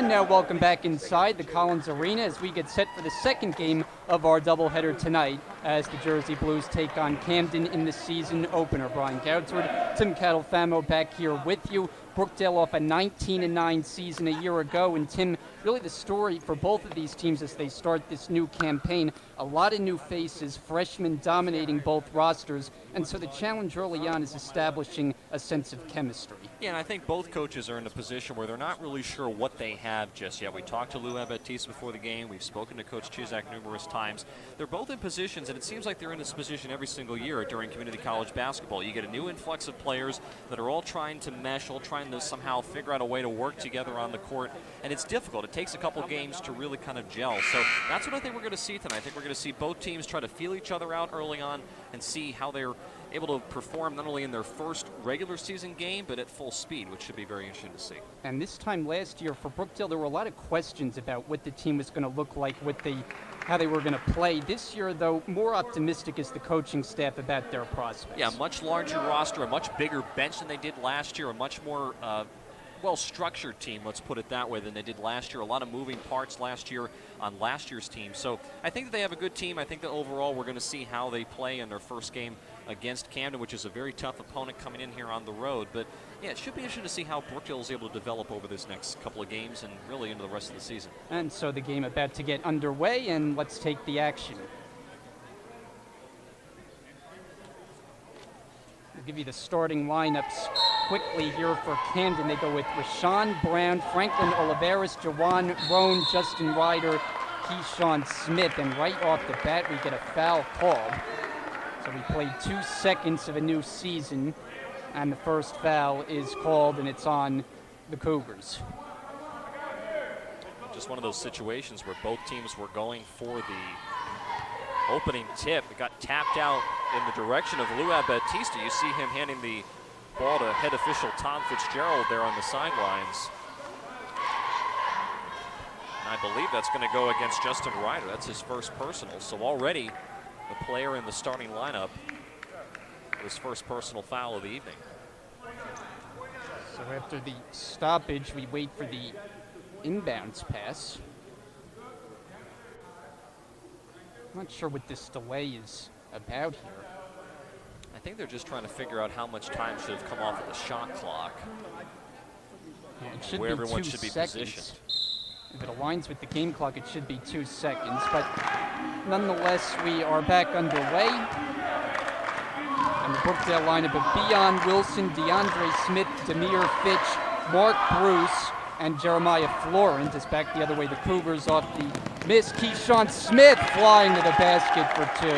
And now welcome back inside the Collins Arena as we get set for the second game of our doubleheader tonight as the Jersey Blues take on Camden in the season opener. Brian Goudsward, Tim Catalfamo back here with you. Brookdale off a 19-9 season a year ago, and Tim, really the story for both of these teams as they start this new campaign, a lot of new faces, freshmen dominating both rosters, and so the challenge early on is establishing a sense of chemistry. Yeah, and I think both coaches are in a position where they're not really sure what they have just yet. We talked to Lou Baptiste before the game. We've spoken to Coach Chizak numerous times. They're both in positions, and it seems like they're in this position every single year during community college basketball. You get a new influx of players that are all trying to mesh, all trying to somehow figure out a way to work together on the court, and it's difficult. It takes a couple games to really kind of gel. So that's what I think we're going to see tonight. I think we're going to see both teams try to feel each other out early on and see how they're able to perform not only in their first regular season game, but at full speed, which should be very interesting to see. And this time last year for Brookdale, there were a lot of questions about what the team was going to look like, how they were going to play. This year, though, more optimistic is the coaching staff about their prospects. Yeah, much larger roster, a much bigger bench than they did last year, a much more well-structured team, let's put it that way, than they did last year. A lot of moving parts last year on last year's team. So I think that they have a good team. I think that overall we're going to see how they play in their first game against Camden, which is a very tough opponent coming in here on the road. But yeah, it should be interesting to see how Brookdale is able to develop over this next couple of games and really into the rest of the season. And so the game about to get underway, and let's take the action. I'll give you the starting lineups quickly here for Camden. They go with Rashawn Brown, Franklin Oliveris, Jawan Roan, Justin Ryder, Keyshawn Smith, and right off the bat we get a foul called. So we played 2 seconds of a new season, and the first foul is called, and it's on the Cougars. Just one of those situations where both teams were going for the opening tip. It got tapped out in the direction of Lou Baptiste. You see him handing the ball to head official Tom Fitzgerald there on the sidelines. And I believe that's going to go against Justin Ryder. That's his first personal. So already the player in the starting lineup, his first personal foul of the evening. So after the stoppage, we wait for the inbounds pass. I'm not sure what this delay is about here. I think they're just trying to figure out how much time should have come off of the shot clock. Yeah, it should where be everyone 2 should be seconds. positioned. If it aligns with the game clock, it should be 2 seconds. But nonetheless, we are back underway. And the Brookdale lineup of Beyond Wilson, DeAndre Smith, Demir Fitch, Mark Bruce, and Jeremiah Florent is back the other way. The Cougars off the miss. Keyshawn Smith flying to the basket for 2.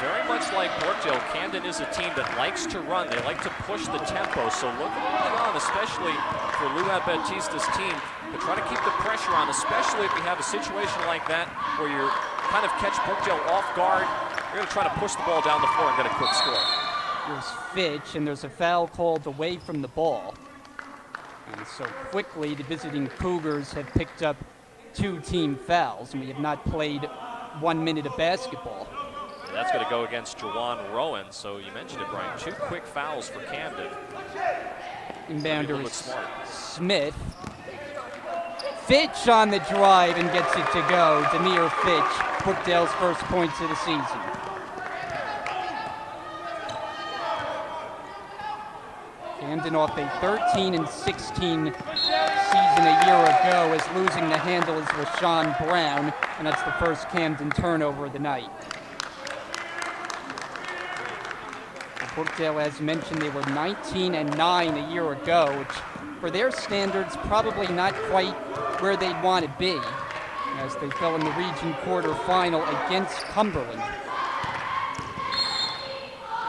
Very much like Brookdale, Camden is a team that likes to run. They like to push the tempo. So look early on, especially for Lou Baptiste's team, to try to keep the pressure on, especially if you have a situation like that where you kind of catch Brookdale off guard. You're going to try to push the ball down the floor and get a quick score. Here's Fitch, and there's a foul called away from the ball. And so quickly, the visiting Cougars have picked up 2 team fouls, and we have not played 1 minute of basketball. And that's going to go against Jawan Rowan. So you mentioned it, Brian. 2 quick fouls for Camden. Inbounder is Smith. Fitch on the drive and gets it to go. Demir Fitch, Brookdale's first points of the season. Camden off a 13-16 season a year ago as losing the handle is Rashawn Brown, and that's the first Camden turnover of the night. Brookdale, as mentioned, they were 19-9 a year ago, which for their standards probably not quite where they'd want to be, as they fell in the region quarterfinal against Cumberland.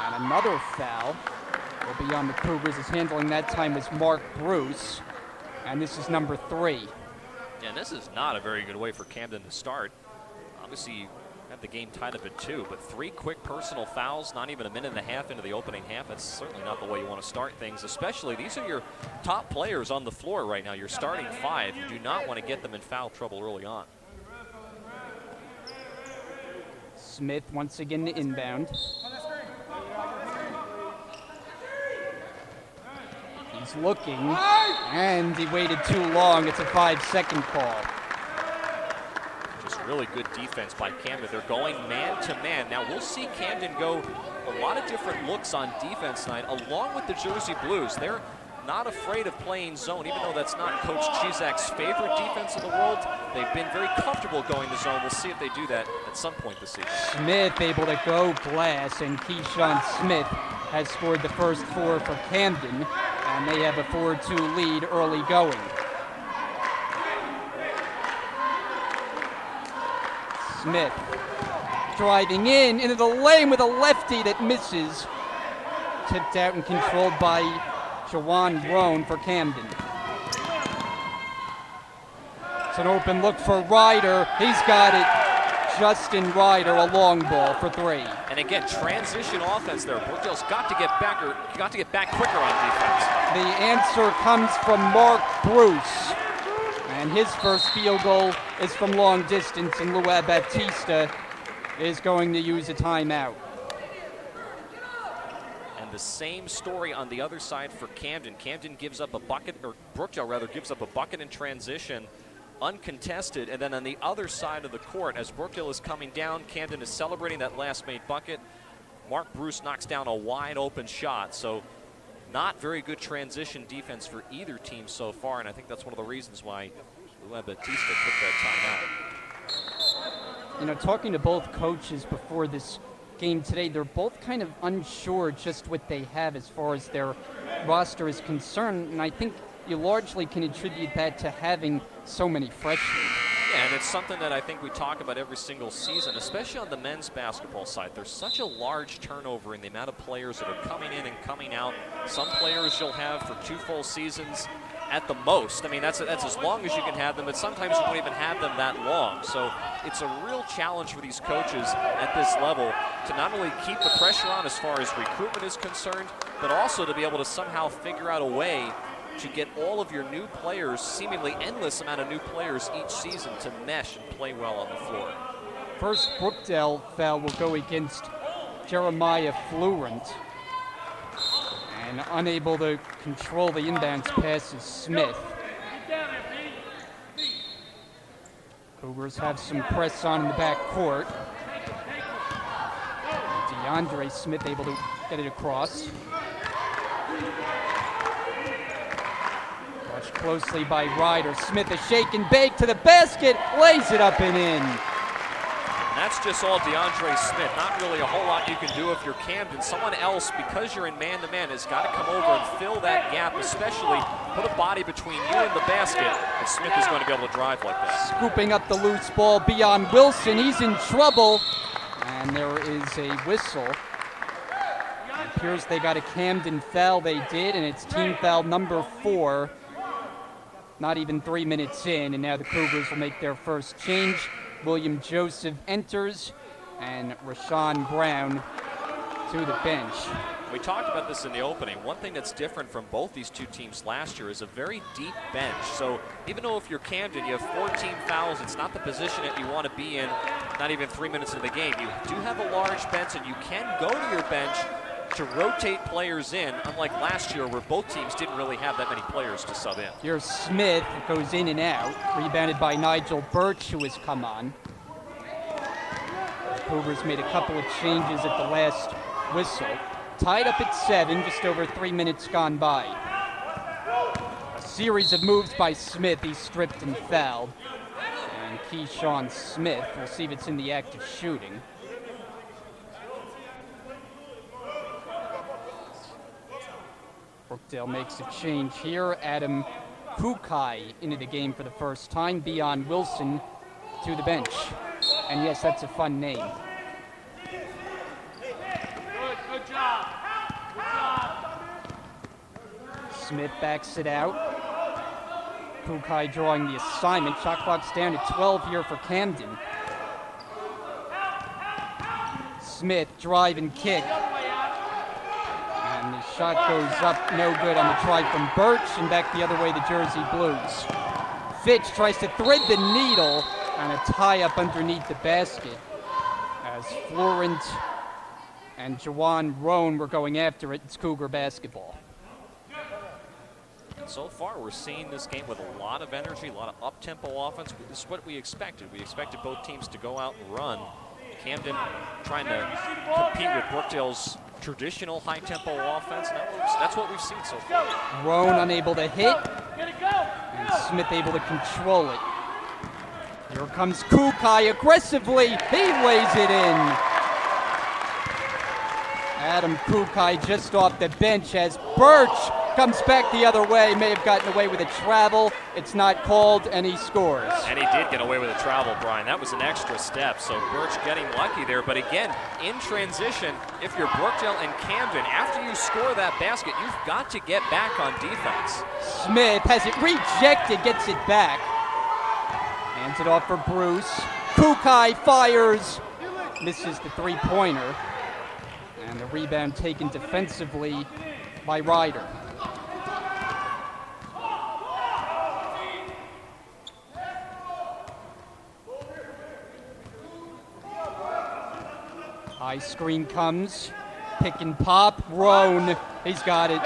And another foul will be on the Cougars, as handling that time was Mark Bruce, and this is number 3. Yeah, this is not a very good way for Camden to start. Obviously, have the game tied up at 2, but 3 quick personal fouls, not even a minute and a half into the opening half. That's certainly not the way you want to start things, especially these are your top players on the floor right now. Your starting 5. You do not want to get them in foul trouble early on. Smith once again the inbound. He's Cougars looking, and he waited too long. It's a 5-second call. Just really good defense by Camden. They're going man-to-man. Now, we'll see Camden go a lot of different looks on defense tonight, along with the Jersey Blues. They're not afraid of playing zone, even though that's not Coach Chizak's favorite defense in the world. They've been very comfortable going to zone. We'll see if they do that at some point this season. Smith able to go glass, and Keyshawn Smith has scored the first 4 for Camden, and they have a 4-2 lead early going. Smith driving into the lane with a lefty that misses. Tipped out and controlled by Jawan Roan for Camden. It's an open look for Ryder. He's got it. Justin Ryder, a long ball for 3. And again, transition offense there. Brookdale's got to get back quicker on defense. The answer comes from Mark Bruce. And his first field goal is from long distance, and Luis Batista is going to use a timeout. The same story on the other side for Camden. Camden gives up a bucket, or Brookdale rather, gives up a bucket in transition, uncontested, and then on the other side of the court, as Brookdale is coming down, Camden is celebrating that last made bucket. Mark Bruce knocks down a wide open shot, so not very good transition defense for either team so far, and I think that's one of the reasons why Luis Batista took that timeout. You know, talking to both coaches before this game today, they're both kind of unsure just what they have as far as their roster is concerned, and I think you largely can attribute that to having so many freshmen. Yeah, and it's something that I think we talk about every single season, especially on the men's basketball side. There's such a large turnover in the amount of players that are coming in and coming out. Some players you'll have for 2 full seasons at the most. I mean, that's as long as you can have them, but sometimes you won't even have them that long. So it's a real challenge for these coaches at this level to not only keep the pressure on as far as recruitment is concerned, but also to be able to somehow figure out a way to get all of your new players, seemingly endless amount of new players each season, to mesh and play well on the floor. First Brookdale foul will go against Jeremiah Florent. And unable to control the inbounds pass is Smith. Cougars have some press on in the back court. DeAndre Smith able to get it across. Watched closely by Ryder. Smith a shake and bake to the basket, lays it up and in. That's just all DeAndre Smith. Not really a whole lot you can do if you're Camden. Someone else, because you're in man-to-man, has got to come over and fill that gap, especially put a body between you and the basket, and Smith is going to be able to drive like that. Scooping up the loose ball beyond Wilson. He's in trouble, and there is a whistle. It appears they got a Camden foul. They did, and it's team foul number 4. Not even 3 minutes in, and now the Cougars will make their first change. William Joseph enters, and Rashawn Brown to the bench. We talked about this in the opening. One thing that's different from both these two teams last year is a very deep bench. So even though if you're Camden, you have 14 fouls, it's not the position that you want to be in, not even 3 minutes into the game. You do have a large bench, and you can go to your bench to rotate players in, unlike last year where both teams didn't really have that many players to sub in. Here's Smith, goes in and out, rebounded by Nigel Birch, who has come on. The Cougars made a couple of changes at the last whistle. Tied up at 7, just over 3 minutes gone by. A series of moves by Smith, he's stripped and fouled. And Keyshawn Smith, we'll see if it's in the act of shooting. Brookdale makes a change here. Adam Kukai into the game for the first time. Beyond Wilson to the bench. And yes, that's a fun name. Good job. Good job. Smith backs it out. Kukai drawing the assignment. Shot clock's down to 12 here for Camden. Smith drive and kick. And the shot goes up, no good on the try from Birch, and back the other way, the Jersey Blues. Fitch tries to thread the needle, and a tie-up underneath the basket as Florent and Jawan Roan were going after it. It's Cougar basketball. And so far, we're seeing this game with a lot of energy, a lot of up-tempo offense. This is what we expected. We expected both teams to go out and run. Camden trying to compete with Brookdale's traditional high-tempo offense. And that's what we've seen so far. Roan unable to hit, and Smith able to control it. Here comes Kukai aggressively. He lays it in. Adam Kukai just off the bench as Birch comes back the other way. May have gotten away with a travel. It's not called, and he scores. And he did get away with a travel, Brian. That was an extra step, so Birch getting lucky there. But again, in transition, if you're Brookdale and Camden, after you score that basket, you've got to get back on defense. Smith has it rejected, gets it back. Hands it off for Bruce. Kukai fires. Misses the three-pointer. And the rebound taken defensively by Ryder. High screen comes. Pick and pop. Roan. He's got it.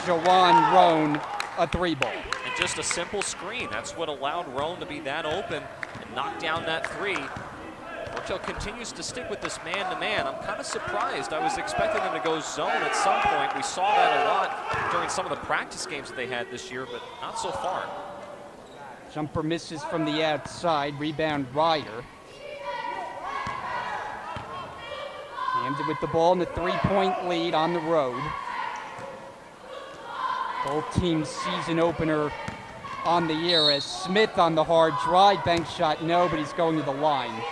Jawan Roan, a three ball. And just a simple screen. That's what allowed Roan to be that open and knock down that three. Brookdale continues to stick with this man-to-man. I'm kind of surprised. I was expecting them to go zone at some point. We saw that a lot during some of the practice games that they had this year, but not so far. Jumper misses from the outside. Rebound Ryder. Camden with the ball in the three-point lead on the road. Both teams' season opener on the year as Smith on the hard drive. Bank shot, no, but he's going to the line.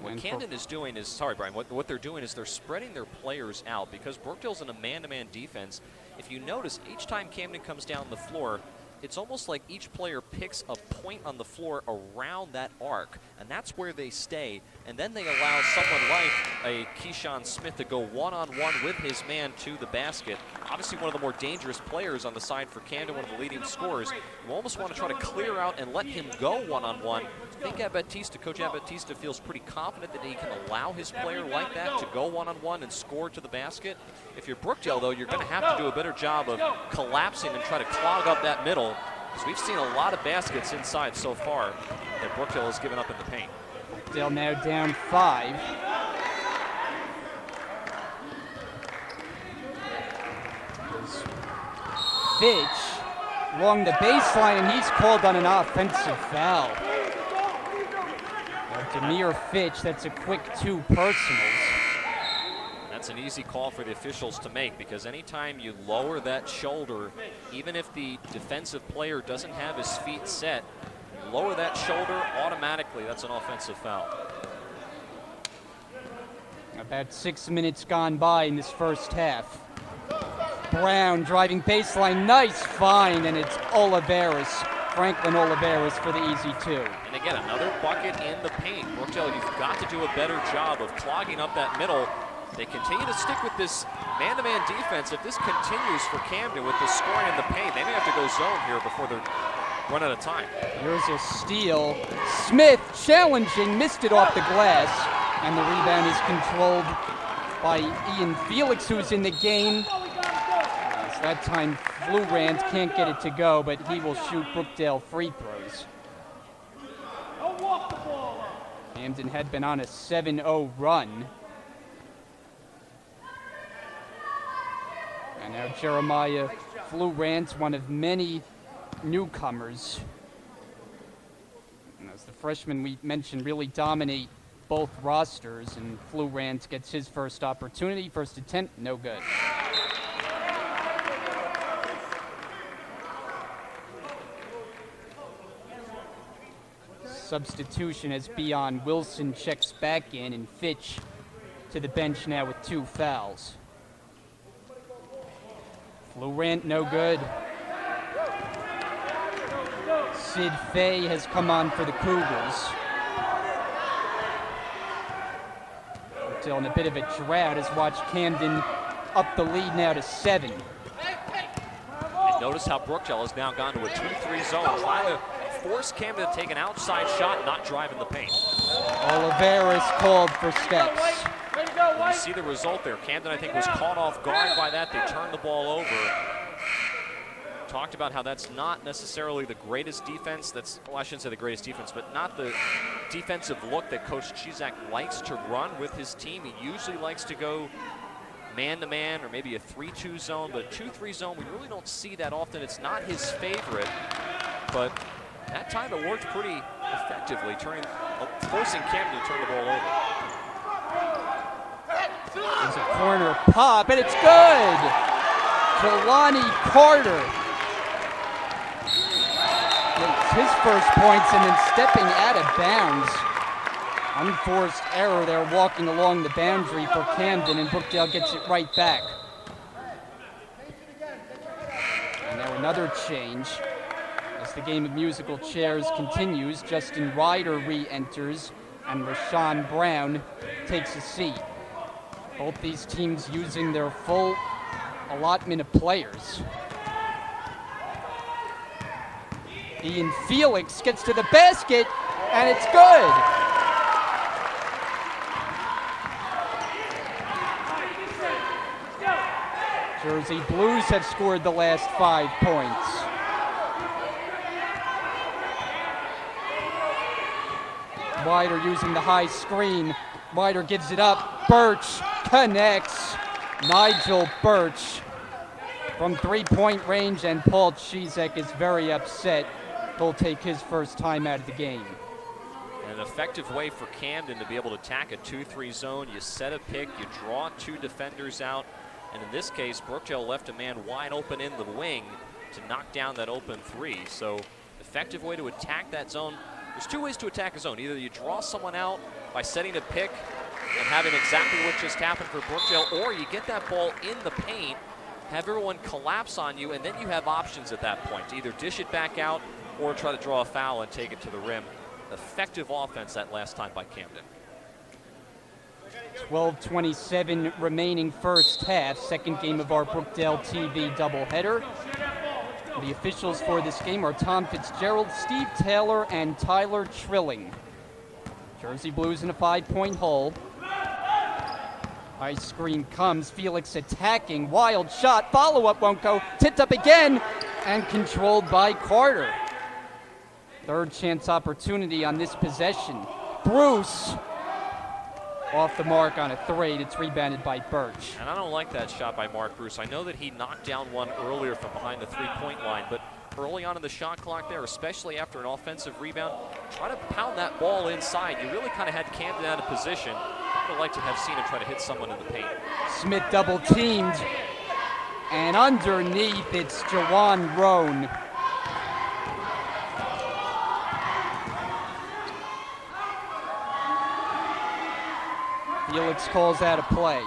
What Camden is doing is, sorry Brian, what they're doing is they're spreading their players out because Brookdale's in a man-to-man defense. If you notice, each time Camden comes down the floor, it's almost like each player picks a point on the floor around that arc, and that's where they stay. And then they allow someone like a Keyshawn Smith to go one-on-one with his man to the basket. Obviously one of the more dangerous players on the side for Camden, one of the leading scorers. You almost want to try to clear out and let him go one-on-one. I think Coach Abatista feels pretty confident that he can allow his player like that to go one-on-one and score to the basket. If you're Brookdale, though, you're going to have to do a better job of collapsing and try to clog up that middle, because we've seen a lot of baskets inside so far that Brookdale has given up in the paint. Brookdale now down 5. Fitch along the baseline, and he's called on an offensive foul. Demir Fitch, that's a quick 2 personals. That's an easy call for the officials to make, because anytime you lower that shoulder, even if the defensive player doesn't have his feet set, you lower that shoulder, automatically that's an offensive foul. About 6 minutes gone by in this first half. Brown driving baseline, nice find, and it's Oliveris. Franklin Oliveris for the easy 2. And again, another bucket in the paint. Brookdale, you've got to do a better job of clogging up that middle. They continue to stick with this man-to-man defense. If this continues for Camden with the scoring in the paint, they may have to go zone here before they run out of time. Here's a steal. Smith challenging, missed it off the glass, and the rebound is controlled by Ian Felix, who's in the game. That time, Flurant can't get it to go, but he will shoot Brookdale free throws. Camden had been on a 7-0 run. And now Jeremiah Flurant, one of many newcomers. And as the freshmen we mentioned really dominate both rosters, and Flurant gets his first opportunity, first attempt, no good. Substitution as Beon Wilson checks back in, and Fitch to the bench now with 2 fouls. Flurant, no good. Sid Fay has come on for the Cougars. Still in a bit of a drought has watched Camden up the lead now to 7. And notice how Brookdale has now gone to a 2-3 zone, trying to force Camden to take an outside shot, not drive in the paint. Oliveris called for steps. you see the result there. Camden, I think, was caught off guard by that. They turned the ball over. Talked about how that's not necessarily the greatest defense. Well, I shouldn't say the greatest defense, but not the defensive look that Coach Chizak likes to run with his team. He usually likes to go man-to-man or maybe a 3-2 zone, but a 2-3 zone, we really don't see that often. It's not his favorite, but that time it worked pretty effectively, forcing Camden to turn the ball over. There's a corner pop, and it's good! Jelani Carter makes his first points and then stepping out of bounds. Unforced error there, walking along the boundary for Camden, and Brookdale gets it right back. And now another change. As the game of musical chairs continues, Justin Ryder re-enters, and Rashawn Brown takes a seat. Both these teams using their full allotment of players. Ian Felix gets to the basket, and it's good! Jersey Blues have scored the last 5 points. Ryder using the high screen. Ryder gives it up. Birch connects. Nigel Birch from 3-point range, and Paul Chizek is very upset. He'll take his first time out of the game. An effective way for Camden to be able to attack a 2-3 zone. You set a pick, you draw 2 defenders out, and in this case, Brookdale left a man wide open in the wing to knock down that open 3. So, effective way to attack that zone. There's 2 ways to attack a zone. Either you draw someone out by setting a pick and having exactly what just happened for Brookdale, or you get that ball in the paint, have everyone collapse on you, and then you have options at that point to either dish it back out or try to draw a foul and take it to the rim. Effective offense that last time by Camden. 12:27 remaining first half. Second game of our Brookdale TV doubleheader. The officials for this game are Tom Fitzgerald, Steve Taylor, and Tyler Trilling. Jersey Blues in a 5-point hole. High screen comes. Felix attacking. Wild shot. Follow-up won't go. Tipped up again and controlled by Carter. Third chance opportunity on this possession. Bruce off the mark on a 3. It's rebounded by Birch. And I don't like that shot by Mark Bruce. I know that he knocked down one earlier from behind the 3-point line, but early on in the shot clock there, especially after an offensive rebound, try to pound that ball inside. You really kind of had Camden out of position. I would like to have seen him try to hit someone in the paint. Smith double teamed, and underneath it's Jawan Roan. Felix calls out a play.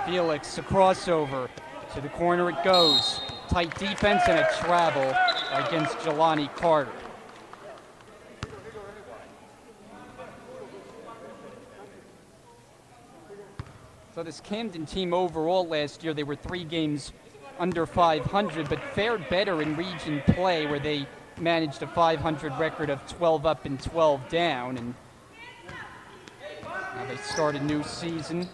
Felix, a crossover. To the corner it goes. Tight defense and a travel against Jelani Carter. So this Camden team overall last year, they were 3 games under 500, but fared better in region play where they managed a 500 record of 12 up and 12 down, and now they start a new season.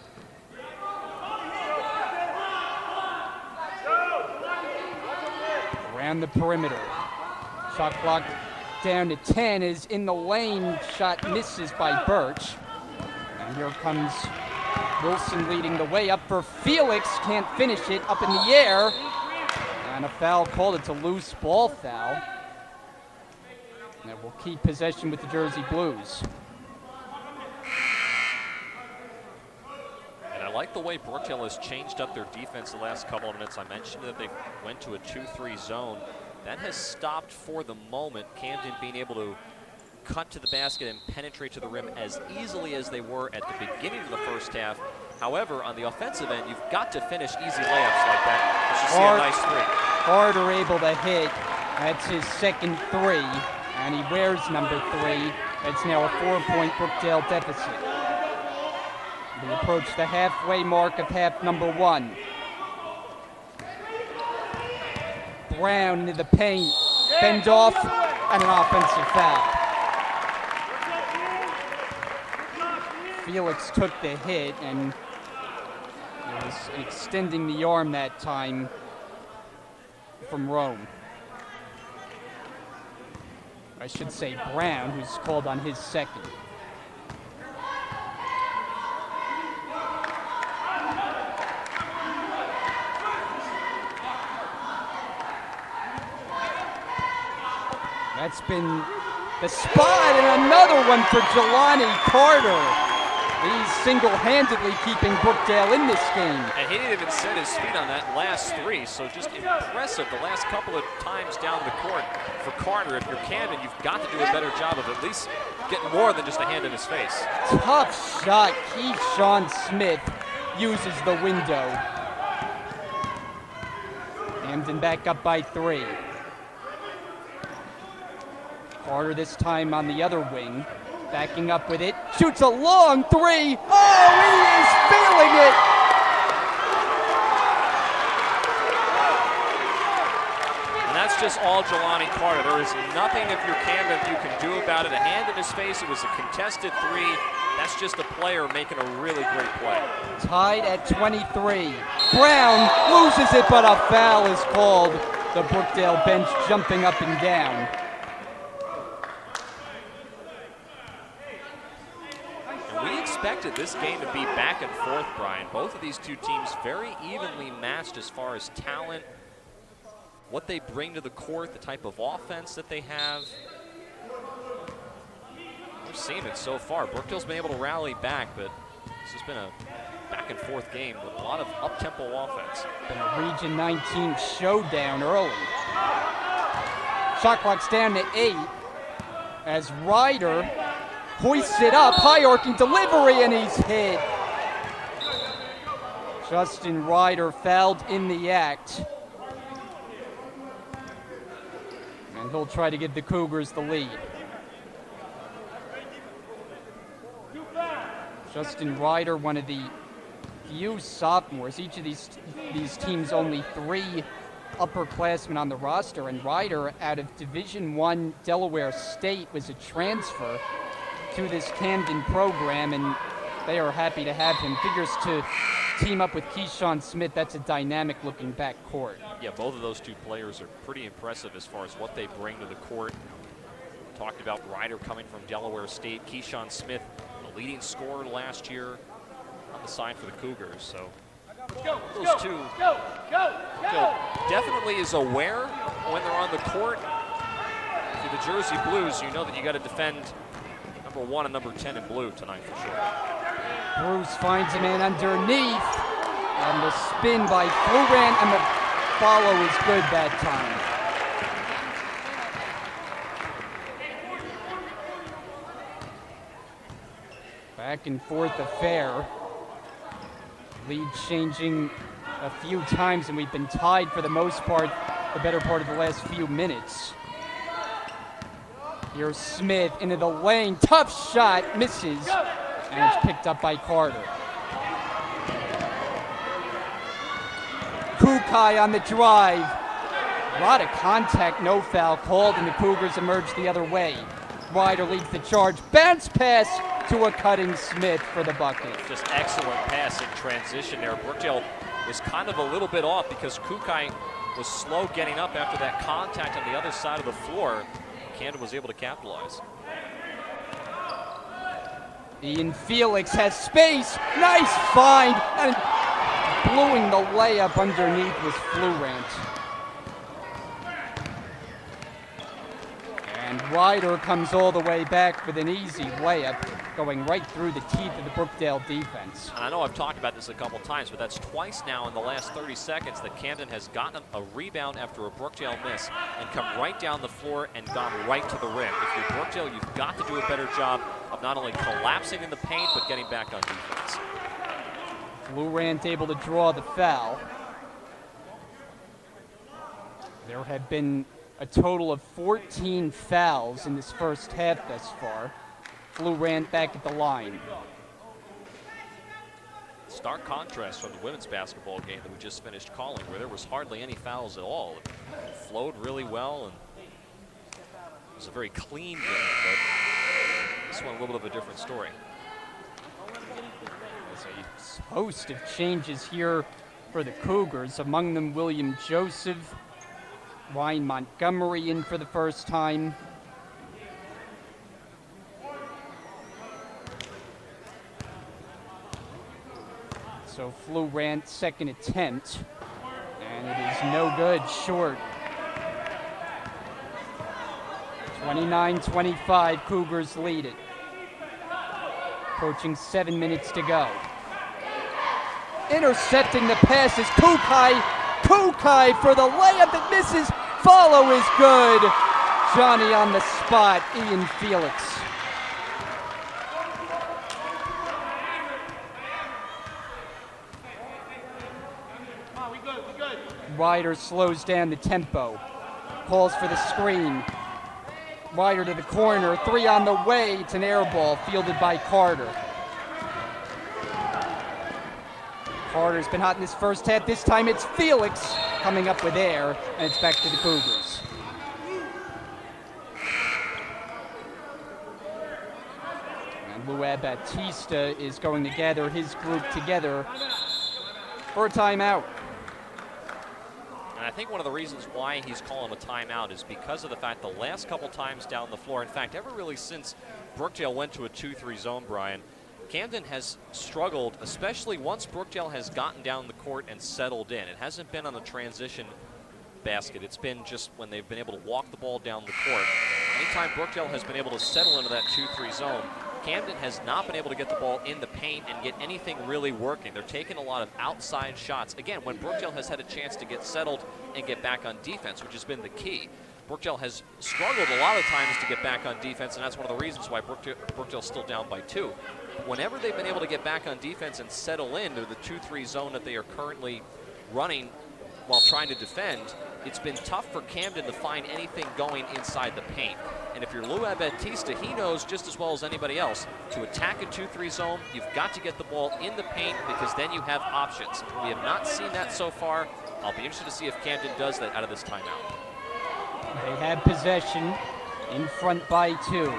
Around the perimeter. Shot clock down to 10 is in the lane. Shot misses by Birch. And here comes Wilson leading the way up for Felix. Can't finish it. Up in the air. And a foul called. It's a loose ball foul. That will keep possession with the Jersey Blues. And I like the way Brookdale has changed up their defense the last couple of minutes. I mentioned that they went to a 2-3 zone. That has stopped for the moment Camden being able to cut to the basket and penetrate to the rim as easily as they were at the beginning of the first half. However, on the offensive end, you've got to finish easy layups like that. You should see a nice 3. Carter able to hit. That's his second 3. And he wears number 3. It's now a 4-point Brookdale deficit. We approach the halfway mark of half number 1. Brown into the paint. Bend off, and an offensive foul. Felix took the hit and was extending the arm that time from Rome. I should say Brown, who's called on his second. That's been the spot, and another one for Jelani Carter. He's single-handedly keeping Brookdale in this game. And he didn't even set his feet on that last three, so just impressive the last couple of times down the court for Carter. If you're Camden, you've got to do a better job of at least getting more than just a hand in his face. Tough shot. Keyshawn Smith uses the window. Camden back up by 3. Carter this time on the other wing. Backing up with it, shoots a long 3. Oh, he is feeling it! And that's just all Jelani Carter. There is nothing if you're Camden you can do about it. A hand in his face, it was a contested 3. That's just a player making a really great play. Tied at 23. Brown loses it, but a foul is called. The Brookdale bench jumping up and down. We expected this game to be back and forth, Brian. Both of these two teams very evenly matched as far as talent, what they bring to the court, the type of offense that they have. We're seeing it so far. Brookdale's been able to rally back, but this has been a back and forth game with a lot of up-tempo offense. Been a Region 19 showdown early. Shot clock's down to 8 as Ryder hoists it up, high arcing delivery, and he's hit. Justin Ryder fouled in the act. And he'll try to give the Cougars the lead. Justin Ryder, one of the few sophomores. Each of these teams only 3 upperclassmen on the roster, and Ryder out of Division I Delaware State was a transfer to this Camden program, and they are happy to have him. Figures to team up with Keyshawn Smith. That's a dynamic looking backcourt. Yeah, both of those two players are pretty impressive as far as what they bring to the court. Talked about Ryder coming from Delaware State. Keyshawn Smith, the leading scorer last year on the side for the Cougars. So those two definitely is aware when they're on the court. For the Jersey Blues, you know that you got to defend number 1 and number 10 in blue tonight for sure. Bruce finds a man underneath, and the spin by Florent, and the follow is good that time. Back and forth affair. Lead changing a few times, and we've been tied for the most part, the better part of the last few minutes. Here's Smith into the lane. Tough shot, misses, and it's picked up by Carter. Kukai on the drive. A lot of contact, no foul called, and the Cougars emerge the other way. Ryder leads the charge. Bounce pass to a cutting Smith for the bucket. Just excellent pass in transition there. Brookdale was kind of a little bit off because Kukai was slow getting up after that contact on the other side of the floor. Camden was able to capitalize. Ian Felix has space. Nice find. And blowing the layup underneath was Florent. And Ryder comes all the way back with an easy layup, going right through the teeth of the Brookdale defense. I know I've talked about this a couple times, but that's twice now in the last 30 seconds that Camden has gotten a rebound after a Brookdale miss and come right down the floor and gone right to the rim. If you're Brookdale, you've got to do a better job of not only collapsing in the paint, but getting back on defense. Florent able to draw the foul. There have been a total of 14 fouls in this first half thus far. Florent back at the line. Stark contrast from the women's basketball game that we just finished calling, where there was hardly any fouls at all. It flowed really well, and it was a very clean game, but this one a little bit of a different story. A host of changes here for the Cougars, among them William Joseph, Ryan Montgomery in for the first time. So Florant, second attempt, and it is no good, short. 29-25, Cougars lead it. Approaching 7 minutes to go. Intercepting the pass is Kukai. Kukai for the layup that misses. Follow is good. Johnny on the spot, Ian Felix. Ryder slows down the tempo. Calls for the screen. Ryder to the corner. 3 on the way. It's an air ball fielded by Carter. Carter's been hot in this first half. This time it's Felix coming up with air, and it's back to the Cougars. And Luab Batista is going to gather his group together for a timeout. And I think one of the reasons why he's calling a timeout is because of the fact the last couple times down the floor, in fact, ever really since Brookdale went to a 2-3 zone, Brian, Camden has struggled, especially once Brookdale has gotten down the court and settled in. It hasn't been on a transition basket. It's been just when they've been able to walk the ball down the court. Anytime Brookdale has been able to settle into that 2-3 zone, Camden has not been able to get the ball in the paint and get anything really working. They're taking a lot of outside shots. Again, when Brookdale has had a chance to get settled and get back on defense, which has been the key. Brookdale has struggled a lot of times to get back on defense, and that's one of the reasons why Brookdale's still down by 2. Whenever they've been able to get back on defense and settle into the 2-3 zone that they are currently running while trying to defend, it's been tough for Camden to find anything going inside the paint. And if you're Luab Batista, he knows just as well as anybody else, to attack a 2-3 zone, you've got to get the ball in the paint because then you have options. We have not seen that so far. I'll be interested to see if Camden does that out of this timeout. They have possession, in front by 2.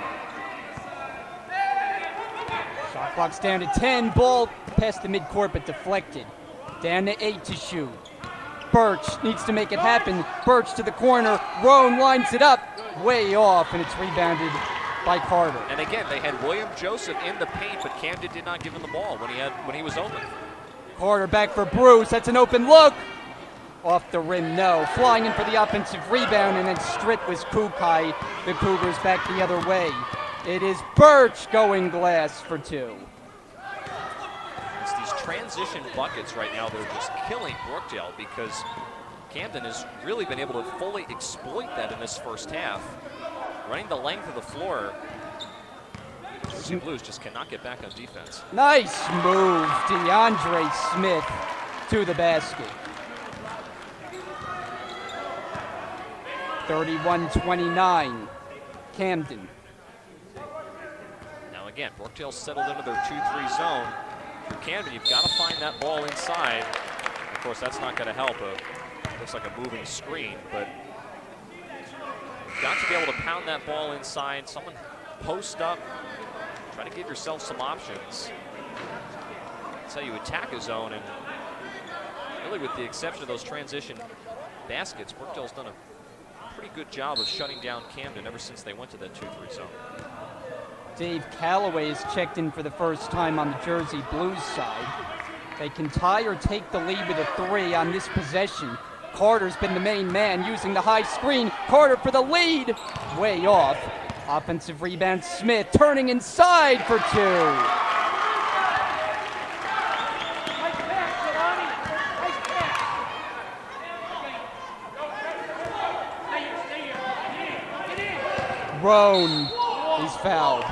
Shot clock's down to 10, ball past the midcourt but deflected. Down to 8 to shoot. Birch needs to make it happen. Birch to the corner. Roan lines it up. Way off, and it's rebounded by Carter. And again, they had William Joseph in the paint, but Camden did not give him the ball when he was open. Carter back for Bruce. That's an open look. Off the rim, no. Flying in for the offensive rebound, and then stripped was Kukai. The Cougars back the other way. It is Birch going glass for 2. It's these transition buckets right now, they're just killing Brookdale because Camden has really been able to fully exploit that in this first half. Running the length of the floor, the Blues just cannot get back on defense. Nice move, DeAndre Smith to the basket. 31-29, Camden. Now again, Brookdale settled into their 2-3 zone. For Camden, you've got to find that ball inside. Of course, that's not going to help. Looks like a moving screen, but you've got to be able to pound that ball inside. Someone post up. Try to give yourself some options. That's how you attack a zone, and really with the exception of those transition baskets, Brookdale's done a pretty good job of shutting down Camden ever since they went to that 2-3 zone. Dave Calloway is checked in for the first time on the Jersey Blues side. They can tie or take the lead with a 3 on this possession. Carter's been the main man using the high screen. Carter for the lead. Way off. Offensive rebound, Smith turning inside for 2. Roan is fouled.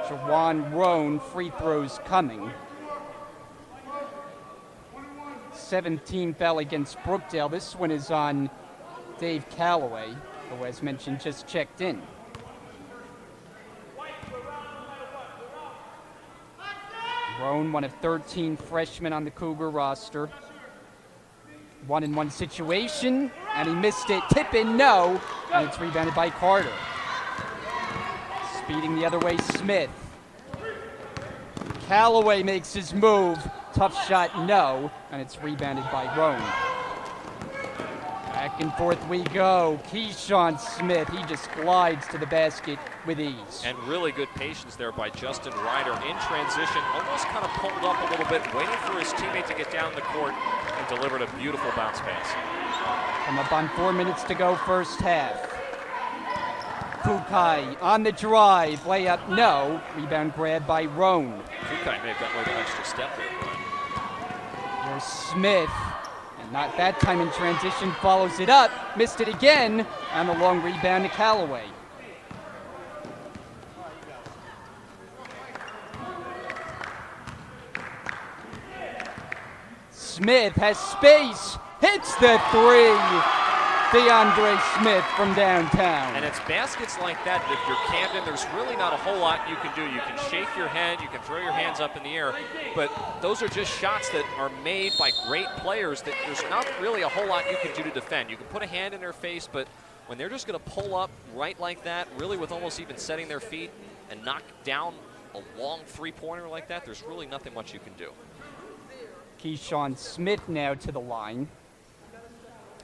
Jawan Roan, free throws coming. 17th foul against Brookdale. This one is on Dave Calloway, who, as mentioned, just checked in. Roan, one of 13 freshmen on the Cougar roster. 1-on-1 situation, and he missed it. Tip in, no, and it's rebounded by Carter. Feeding the other way, Smith. Callaway makes his move. Tough shot, no. And it's rebounded by Roan. Back and forth we go. Keyshawn Smith, he just glides to the basket with ease. And really good patience there by Justin Ryder in transition. Almost kind of pulled up a little bit, waiting for his teammate to get down the court, and delivered a beautiful bounce pass. Come up on 4 minutes to go, first half. Kukai on the drive, layup, no. Rebound grab by Roan. Kukai may have got more than an extra step there, Brian. Here's Smith, and not that time in transition, follows it up, missed it again, and the long rebound to Callaway. Smith has space, hits the three. DeAndre Smith from downtown. And it's baskets like that. If you're Camden, there's really not a whole lot you can do. You can shake your head, you can throw your hands up in the air, but those are just shots that are made by great players that there's not really a whole lot you can do to defend. You can put a hand in their face, but when they're just going to pull up right like that, really with almost even setting their feet and knock down a long three-pointer like that, there's really nothing much you can do. Keyshawn Smith now to the line.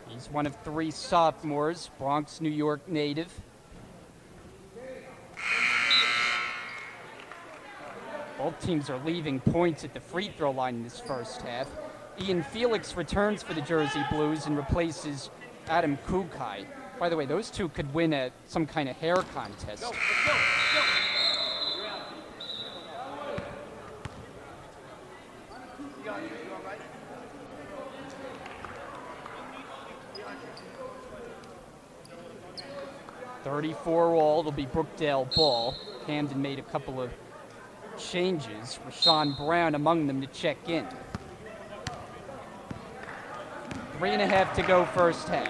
He's one of 3 sophomores, Bronx, New York native. Both teams are leaving points at the free throw line in this first half. Ian Felix returns for the Jersey Blues and replaces Adam Kukai. By the way, those two could win some kind of hair contest. Go. 34 all, it'll be Brookdale ball. Camden made a couple of changes. Rashawn Brown among them to check in. 3.5 to go first half.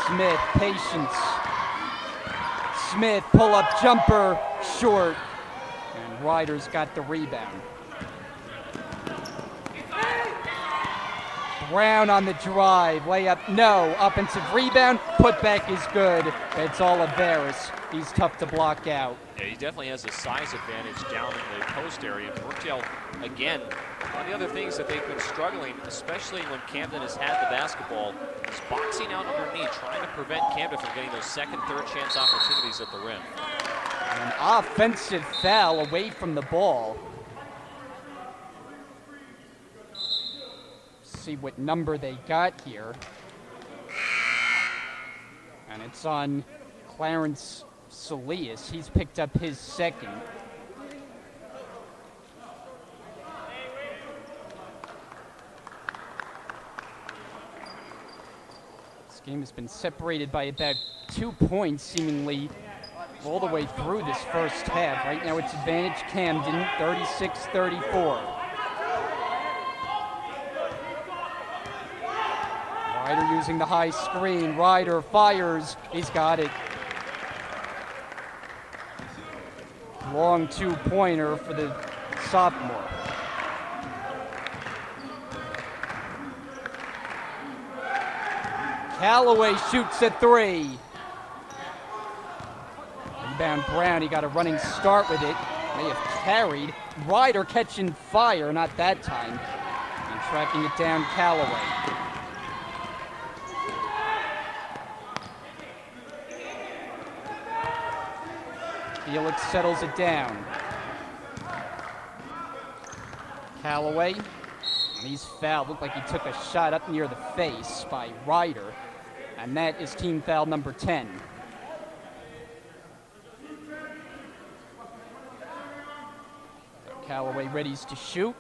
Smith, patience. Smith, pull-up jumper, short. And Ryder's got the rebound. Brown on the drive, layup, no. Offensive rebound, putback is good. It's all Avaris. He's tough to block out. Yeah, he definitely has a size advantage down in the post area. Brookdale, again, one of the other things that they've been struggling, especially when Camden has had the basketball, is boxing out underneath, trying to prevent Camden from getting those second, third chance opportunities at the rim. An offensive foul away from the ball. See what number they got here. And it's on Clarence Solias. He's picked up his second. This game has been separated by about 2 points, seemingly all the way through this first half. Right now it's advantage Camden, 36-34. Ryder using the high screen. Ryder fires. He's got it. Long 2-pointer for the sophomore. Callaway shoots a 3. Rebound Brown. He got a running start with it. May have carried. Ryder catching fire. Not that time. And tracking it down, Callaway. Felix settles it down. Callaway, and he's fouled. Looked like he took a shot up near the face by Ryder, and that is team foul number 10. Callaway readies to shoot.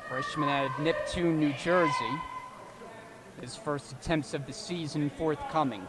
Freshman out of Neptune, New Jersey. His first attempts of the season forthcoming.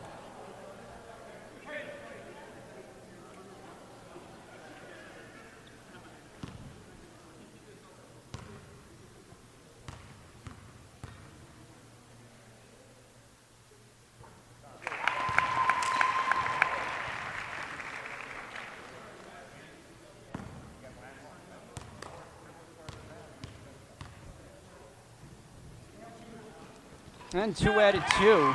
And 2 out of 2.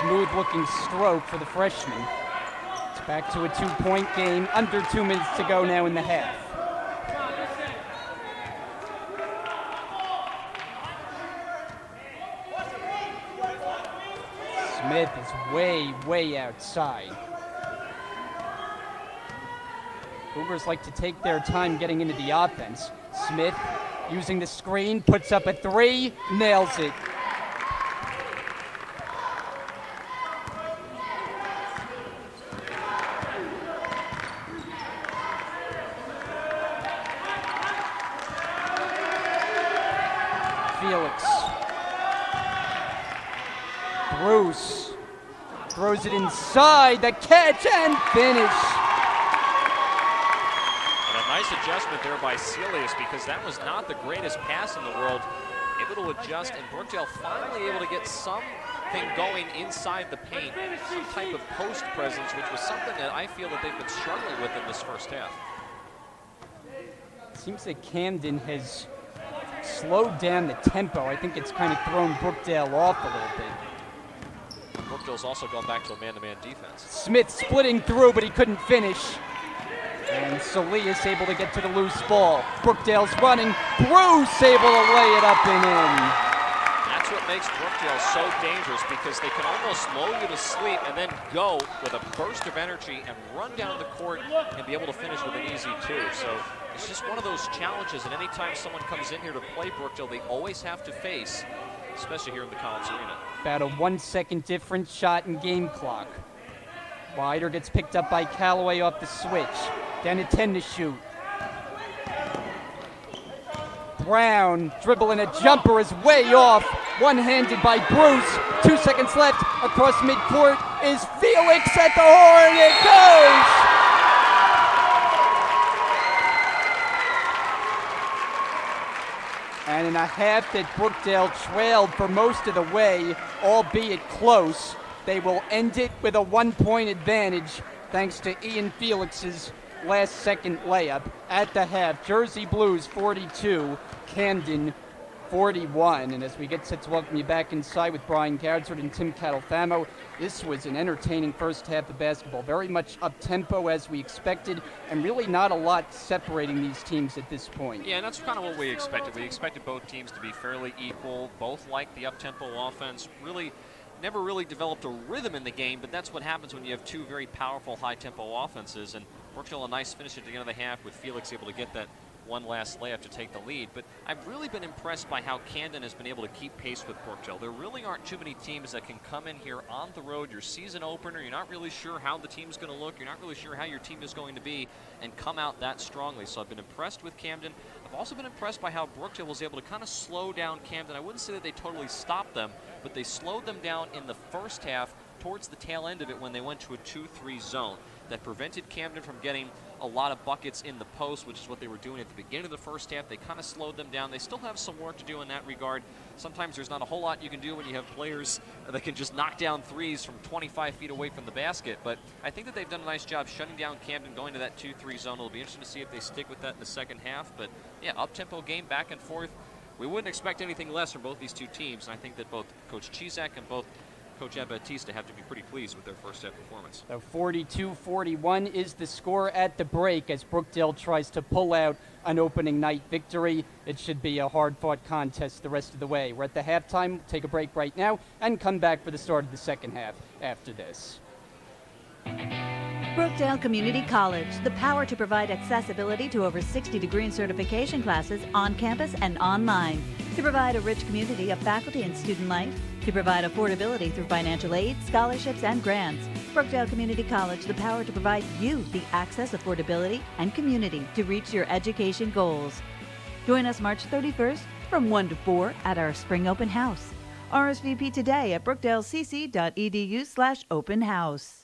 Smooth-looking stroke for the freshman. It's back to a 2-point game. Under 2 minutes to go now in the half. Smith is way outside. Cougars like to take their time getting into the offense. Smith using the screen, puts up a 3, nails it. Felix. Bruce throws it inside, the catch and finish. And a nice adjustment there by Celius, because that was not the greatest pass in the world. Able to adjust, and Brookdale finally able to get something going inside the paint, some type of post presence, which was something that I feel that they've been struggling with in this first half. Seems that Camden has slowed down the tempo. I think it's kind of thrown Brookdale off a little bit. Brookdale's also gone back to a man-to-man defense. Smith splitting through, but he couldn't finish. And Celius able to get to the loose ball. Brookdale's running. Bruce able to lay it up and in. That's what makes Brookdale so dangerous, because they can almost lull you to sleep and then go with a burst of energy and run down the court and be able to finish with an easy 2. So it's just one of those challenges, and anytime someone comes in here to play Brookdale, they always have to face, especially here in the Collins Arena. About a 1-second difference, shot and game clock. Wider gets picked up by Callaway off the switch. Down to 10 to shoot. Brown dribbling a jumper is way off. One-handed by Bruce. 2 seconds left. Across midcourt is Felix at the horn. It goes! And in a half that Brookdale trailed for most of the way, albeit close, they will end it with a 1-point advantage thanks to Ian Felix's last-second layup at the half. Jersey Blues 42, Camden 41. And as we get set to welcome you back inside with Brian Goudsford and Tim Catalfamo, this was an entertaining first half of basketball. Very much up-tempo as we expected, and really not a lot separating these teams at this point. Yeah, and that's kind of what we expected. We expected both teams to be fairly equal, both like the up-tempo offense. Never really developed a rhythm in the game, but that's what happens when you have two very powerful high-tempo offenses. And Brookdale, a nice finish at the end of the half with Felix able to get that one last layup to take the lead. But I've really been impressed by how Camden has been able to keep pace with Brookdale. There really aren't too many teams that can come in here on the road, your season opener, you're not really sure how the team's going to look, you're not really sure how your team is going to be, and come out that strongly. So I've been impressed with Camden. I've also been impressed by how Brookdale was able to kind of slow down Camden. I wouldn't say that they totally stopped them, but they slowed them down in the first half towards the tail end of it when they went to a 2-3 zone. That prevented Camden from getting a lot of buckets in the post, which is what they were doing at the beginning of the first half. They kind of slowed them down. They still have some work to do in that regard. Sometimes there's not a whole lot you can do when you have players that can just knock down threes from 25 feet away from the basket. But I think that they've done a nice job shutting down Camden, going to that 2-3 zone. It'll be interesting to see if they stick with that in the second half. But yeah, up-tempo game, back and forth. We wouldn't expect anything less from both these two teams. And I think that both Coach Chizak and both Coach Batista have to be pretty pleased with their first half performance. So 42-41 is the score at the break as Brookdale tries to pull out an opening night victory. It should be a hard-fought contest the rest of the way. We're at the halftime. We'll take a break right now and come back for the start of the second half after this. Brookdale Community College, the power to provide accessibility to over 60 degree and certification classes on campus and online, to provide a rich community of faculty and student life, to provide affordability through financial aid, scholarships, and grants. Brookdale Community College, the power to provide you the access, affordability, and community to reach your education goals. Join us March 31st from 1 to 4 at our Spring Open House. RSVP today at brookdalecc.edu/open house.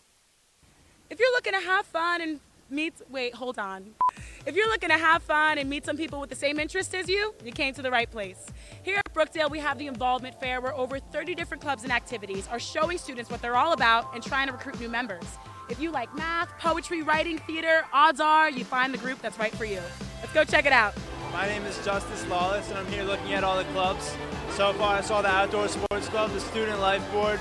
If you're looking to have fun and If you're looking to have fun and meet some people with the same interests as you came to the right place. Here at Brookdale, we have the Involvement Fair, where over 30 different clubs and activities are showing students what they're all about and trying to recruit new members. If you like math, poetry, writing, theater, odds are you find the group that's right for you. Let's go check it out. My name is Justice Lawless, and I'm here looking at all the clubs. So far, I saw the Outdoor Sports Club, the Student Life Board,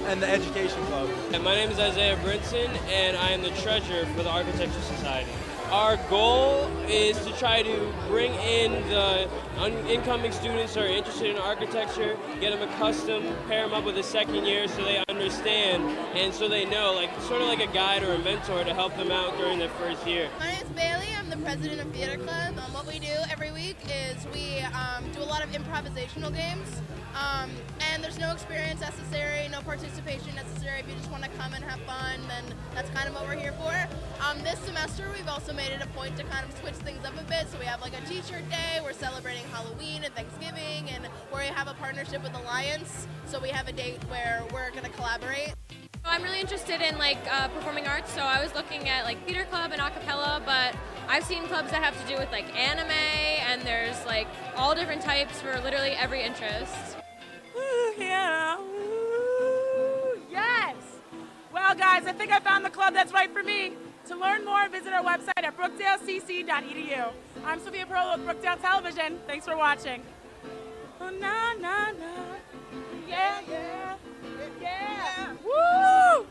and the Education Club. And my name is Isaiah Brinson, and I am the treasurer for the Architecture Society. Our goal is to try to bring in the incoming students who are interested in architecture, get them accustomed, pair them up with a second year so they understand and so they know, like sort of like a guide or a mentor to help them out during their first year. My name is Bailey. I'm the president of Theater Club. What we do every week is we do a lot of improvisational games. And there's no experience necessary, no participation necessary. If you just want to come and have fun, then that's kind of what we're here for. This semester, we've also made it a point to kind of switch things up a bit. So we have like a t-shirt day, we're celebrating Halloween and Thanksgiving, and we have a partnership with Alliance. So we have a date where we're going to collaborate. I'm really interested in performing arts, so I was looking at like theater club and a cappella, but I've seen clubs that have to do with like anime, and there's like all different types for literally every interest. Yeah. Ooh, yes. Well, guys, I think I found the club that's right for me. To learn more, visit our website at brookdalecc.edu. I'm Sophia Perolo with Brookdale Television. Thanks for watching. Oh, na, na, na. Yeah, yeah, yeah. Woo!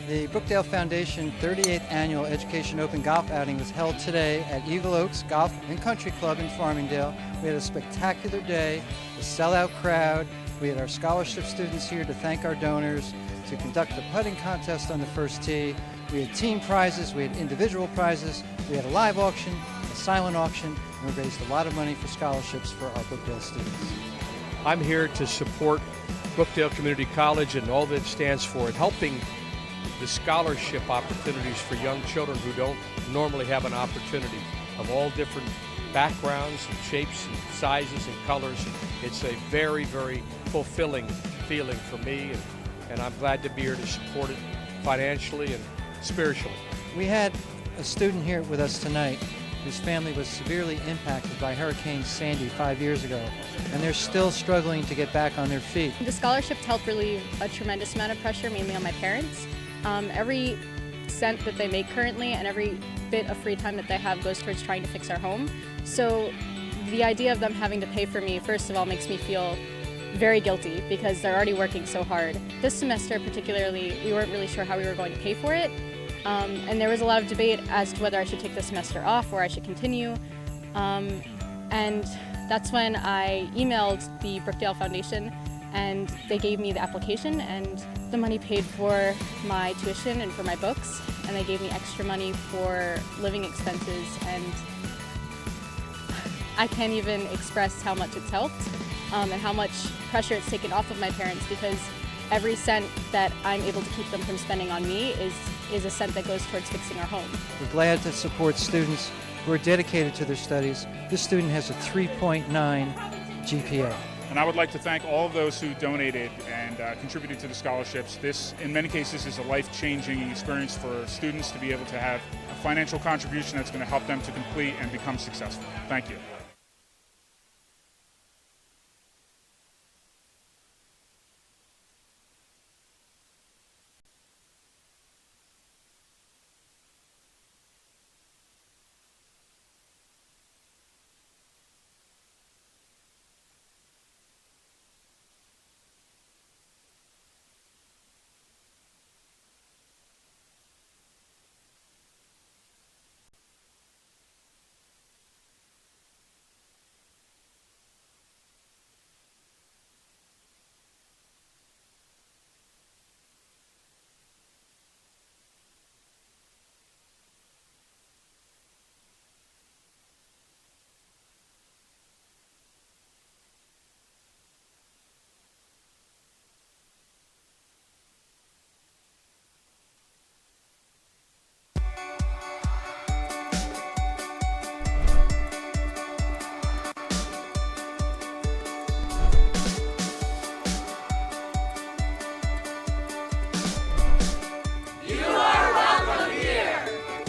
The Brookdale Foundation 38th Annual Education Open Golf Outing was held today at Eagle Oaks Golf and Country Club in Farmingdale. We had a spectacular day, a sellout crowd. We had our scholarship students here to thank our donors, to conduct the putting contest on the first tee. We had team prizes, we had individual prizes, we had a live auction, a silent auction, and we raised a lot of money for scholarships for our Brookdale students. I'm here to support Brookdale Community College and all that it stands for in helping the scholarship opportunities for young children who don't normally have an opportunity, of all different backgrounds and shapes and sizes and colors. It's a very, very fulfilling feeling for me, and I'm glad to be here to support it financially and spiritually. We had a student here with us tonight whose family was severely impacted by Hurricane Sandy 5 years ago, and they're still struggling to get back on their feet. The scholarships help relieve a tremendous amount of pressure, mainly on my parents. Every cent that they make currently and every bit of free time that they have goes towards trying to fix our home. So the idea of them having to pay for me, first of all, makes me feel very guilty because they're already working so hard. This semester particularly, we weren't really sure how we were going to pay for it. And there was a lot of debate as to whether I should take this semester off or I should continue. And that's when I emailed the Brookdale Foundation, and they gave me the application, and the money paid for my tuition and for my books, and they gave me extra money for living expenses, and I can't even express how much it's helped and how much pressure it's taken off of my parents, because every cent that I'm able to keep them from spending on me is a cent that goes towards fixing our home. We're glad to support students who are dedicated to their studies. This student has a 3.9 GPA. And I would like to thank all of those who donated and contributed to the scholarships. This, in many cases, is a life-changing experience for students to be able to have a financial contribution that's going to help them to complete and become successful. Thank you.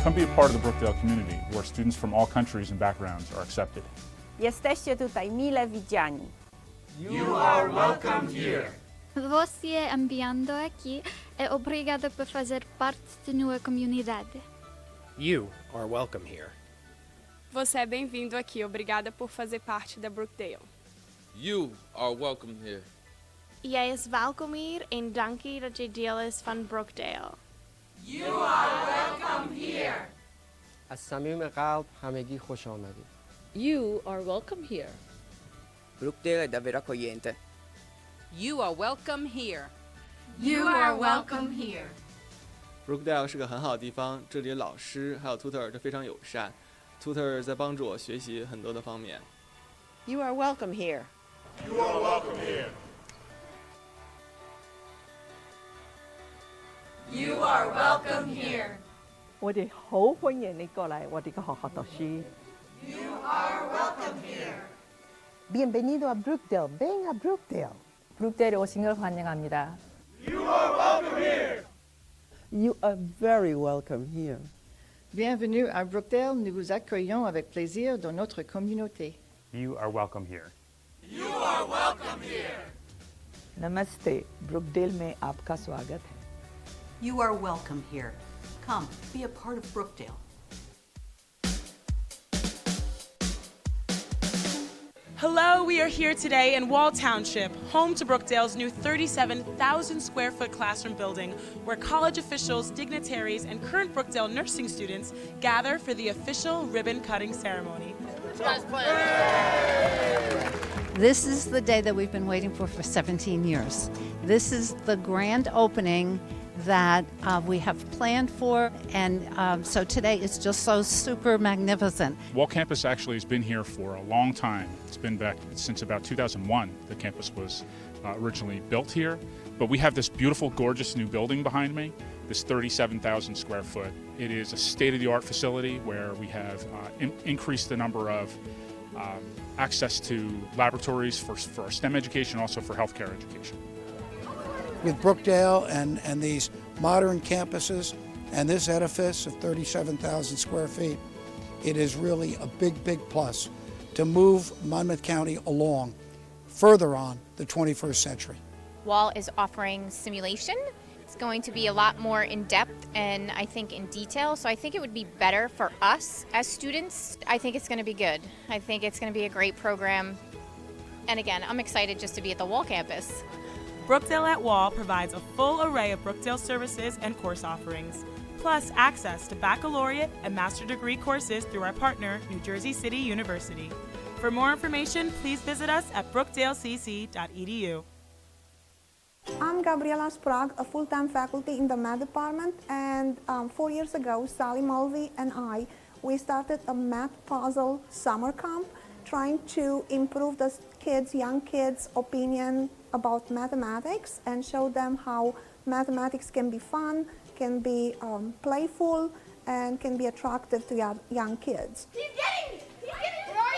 Come be a part of the Brookdale community, where students from all countries and backgrounds are accepted. Jesteście tutaj mile widziani. You are welcome here. Você é enviado aqui e obrigado por fazer parte de nossa comunidade. You are welcome here. Você é bem-vindo aqui. Obrigada por fazer parte da Brookdale. You are welcome here. Jij is welkom hier en dankie dat je deel is van Brookdale. You are welcome here. از صمیم قلب همگی خوش آمدید. You are welcome here. Brookdale è davvero accogliente. You are welcome here. You are welcome here. Brookdale 是个很好的地方，这里的老师还有 tutor 都非常友善。tutor 在帮助我学习很多的方面。You are welcome here. You are welcome here. You are welcome here. 我哋好歡迎你過嚟我哋嘅學校讀書。You are welcome here. Bienvenido a Brookdale. Ven a Brookdale. Brookdale 오신 걸 환영합니다. You are welcome here. You are very welcome here. Bienvenue à Brookdale. Nous vous accueillons avec plaisir dans notre communauté. You are welcome here. You are welcome here. नमस्ते. Brookdale में आपका स्वागत है. You are welcome here. Come, be a part of Brookdale. Hello, we are here today in Wall Township, home to Brookdale's new 37,000 square foot classroom building, where college officials, dignitaries, and current Brookdale nursing students gather for the official ribbon cutting ceremony. This is the day that we've been waiting for 17 years. This is the grand opening that we have planned for, and so today is just so super magnificent. Wall Campus actually has been here for a long time. It's been back since about 2001. The campus was originally built here, but we have this beautiful, gorgeous new building behind me, this 37,000 square foot. It is a state-of-the-art facility where we have increased the number of access to laboratories for our STEM education, also for healthcare education. With Brookdale and these modern campuses and this edifice of 37,000 square feet, it is really a big, big plus to move Monmouth County along further on the 21st century. Wall is offering simulation. It's going to be a lot more in depth and I think in detail, so I think it would be better for us as students. I think it's going to be good. I think it's going to be a great program. And again, I'm excited just to be at the Wall campus. Brookdale at Wall provides a full array of Brookdale services and course offerings, plus access to baccalaureate and master degree courses through our partner, New Jersey City University. For more information, please visit us at brookdalecc.edu. I'm Gabriela Sprague, a full-time faculty in the math department, and 4 years ago, Sally Mulvey and we started a math puzzle summer camp, trying to improve the young kids' opinion about mathematics and show them how mathematics can be fun, can be playful, and can be attractive to young kids. He's getting me! Where are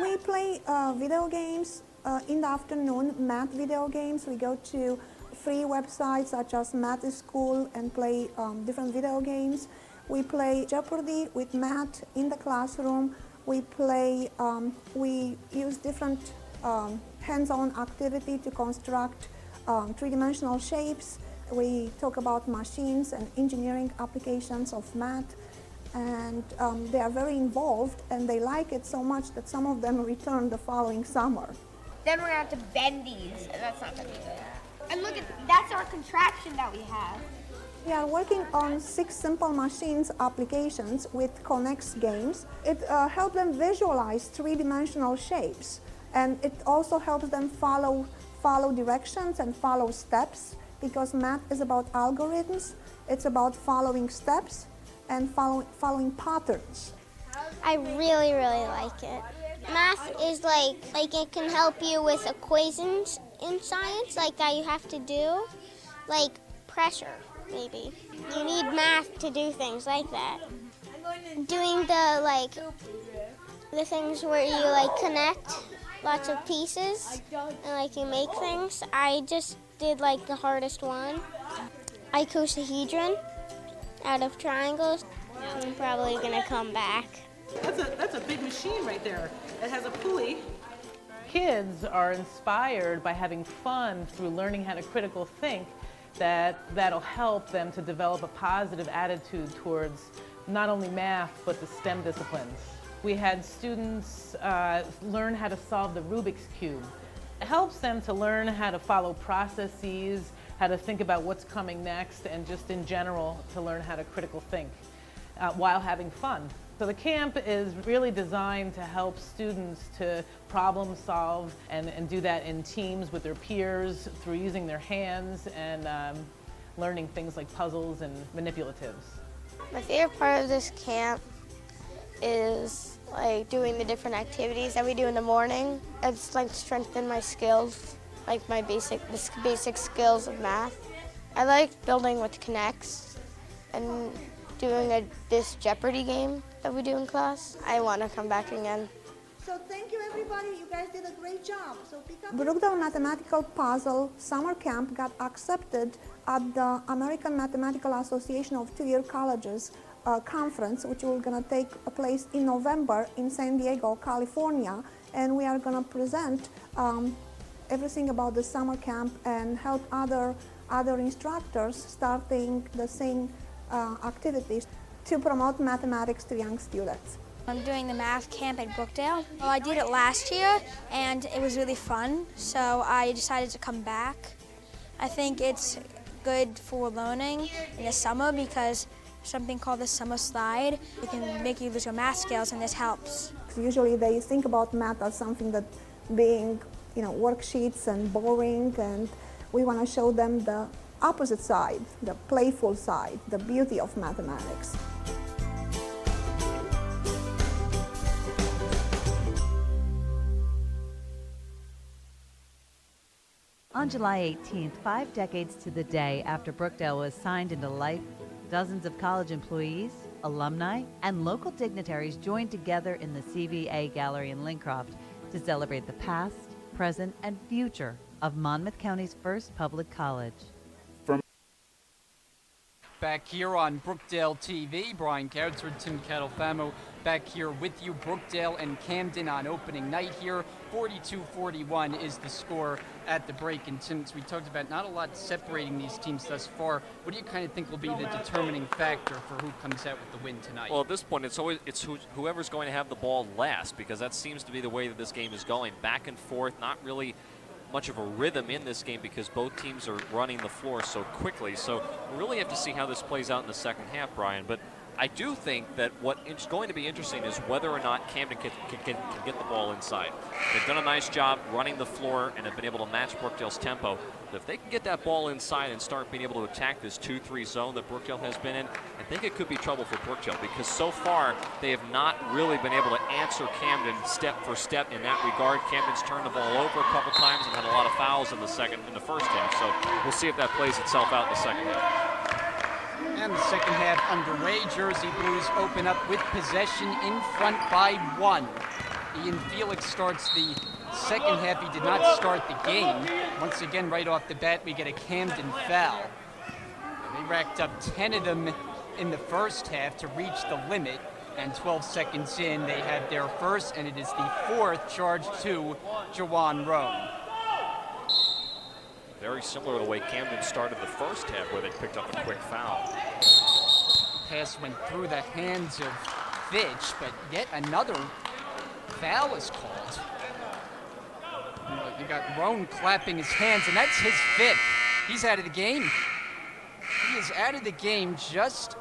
you? We play video games in the afternoon, math video games. We go to free websites such as Math is School and play different video games. We play Jeopardy with math in the classroom. We use different hands-on activity to construct three-dimensional shapes. We talk about machines and engineering applications of math, and they are very involved and they like it so much that some of them return the following summer. Then we're gonna have to bend these, and that's not gonna be good. And look at, that's our contraption that we have. We are working on 6 simple machines applications with Connex games. It helps them visualize three-dimensional shapes, and it also helps them follow directions and follow steps, because math is about algorithms. It's about following steps and following patterns. I really, really like it. Math is like it can help you with equations in science, like that you have to do, like pressure, maybe. You need math to do things like that. Doing the things where you connect lots of pieces and you make things. I just did the hardest one. Icosahedron out of triangles. I'm probably gonna come back. That's a big machine right there. It has a pulley. Kids are inspired by having fun through learning how to critically think. That'll help them to develop a positive attitude towards not only math, but the STEM disciplines. We had students learn how to solve the Rubik's Cube. It helps them to learn how to follow processes, how to think about what's coming next, and just in general to learn how to critical think while having fun. So the camp is really designed to help students to problem solve and do that in teams with their peers through using their hands and learning things like puzzles and manipulatives. My favorite part of this camp is like doing the different activities that we do in the morning. It's like strengthened my skills, like my basic skills of math. I like building with Connects and doing this Jeopardy game that we do in class. I want to come back again. So thank you everybody, you guys did a great job. So Brookdale Mathematical Puzzle Summer Camp got accepted at the American Mathematical Association of Two-Year Colleges conference, which will gonna take place in November in San Diego, California. And we are gonna present everything about the summer camp and help other instructors starting the same activities to promote mathematics to young students. I'm doing the math camp at Brookdale. Well, I did it last year and it was really fun, so I decided to come back. I think it's good for learning in the summer because something called the summer slide. It can make you lose your math skills, and this helps. Usually they think about math as something that being, worksheets and boring, and we want to show them the opposite side, the playful side, the beauty of mathematics. On July 18th, 5 decades to the day after Brookdale was signed into life, dozens of college employees, alumni, and local dignitaries joined together in the CVA Gallery in Lincroft to celebrate the past, present, and future of Monmouth County's first public college. Back here on Brookdale TV, Brian Coudsford, Tim Catalfamo back here with you. Brookdale and Camden on opening night here. 42-41 is the score at the break. And Tim, we talked about not a lot separating these teams thus far. What do you kind of think will be the determining factor for who comes out with the win tonight? Well, at this point, it's whoever's going to have the ball last, because that seems to be the way that this game is going. Back and forth, not really much of a rhythm in this game because both teams are running the floor so quickly. So we really have to see how this plays out in the second half, Brian. But I do think that what is going to be interesting is whether or not Camden can get the ball inside. They've done a nice job running the floor and have been able to match Brookdale's tempo. But if they can get that ball inside and start being able to attack this 2-3 zone that Brookdale has been in, I think it could be trouble for Brookdale, because so far they have not really been able to answer Camden step for step in that regard. Camden's turned the ball over a couple times and had a lot of fouls in the first half. So we'll see if that plays itself out in the second half. And the second half underway. Jersey Blues open up with possession in front by 1. Ian Felix starts the second half. He did not start the game. Once again, right off the bat, we get a Camden foul. They racked up 10 of them in the first half to reach the limit. And 12 seconds in, they had their first, and it is the fourth charge to Jawan Rowe. Very similar to the way Camden started the first half, where they picked up a quick foul. Pass went through the hands of Fitch, but yet another foul is called. You got Roan clapping his hands, and that's his fifth. He's out of the game. He is out of the game just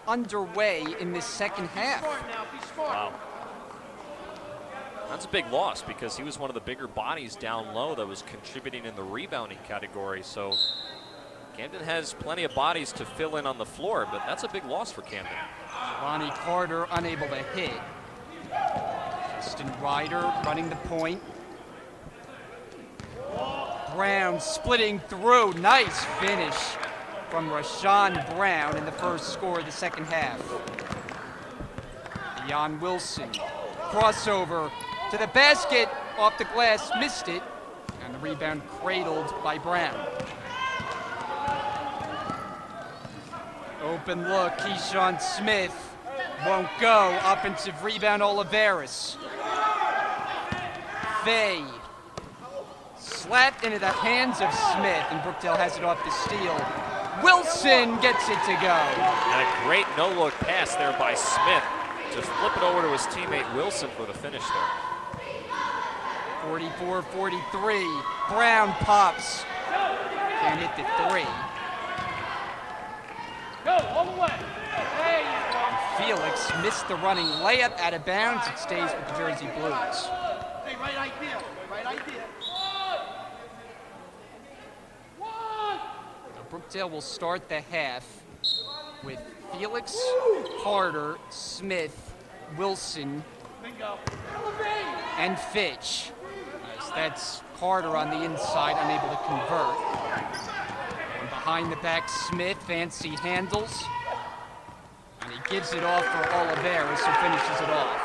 underway in this second half. Wow. That's a big loss, because he was one of the bigger bodies down low that was contributing in the rebounding category. So Camden has plenty of bodies to fill in on the floor, but that's a big loss for Camden. Ronnie Carter unable to hit. Justin Ryder running the point. Brown splitting through. Nice finish from Rashawn Brown in the first score of the second half. Jan Wilson. Crossover to the basket, off the glass, missed it, and the rebound cradled by Brown. Open look, Keyshawn Smith won't go. Offensive rebound, Oliveris. Fay slapped into the hands of Smith, and Brookdale has it off the steal. Wilson gets it to go. And a great no-look pass there by Smith to flip it over to his teammate Wilson for the finish there. 44-43. Brown pops. Can't hit the three. Go all the way. Felix missed the running layup out of bounds. It stays with the Jersey Blues. Hey, right idea. Right idea. Brookdale will start the half with Felix, Carter, Smith, Wilson, and Fitch. As that's Carter on the inside, unable to convert. And behind the back, Smith, fancy handles. And he gives it off for Oliveras, who finishes it off.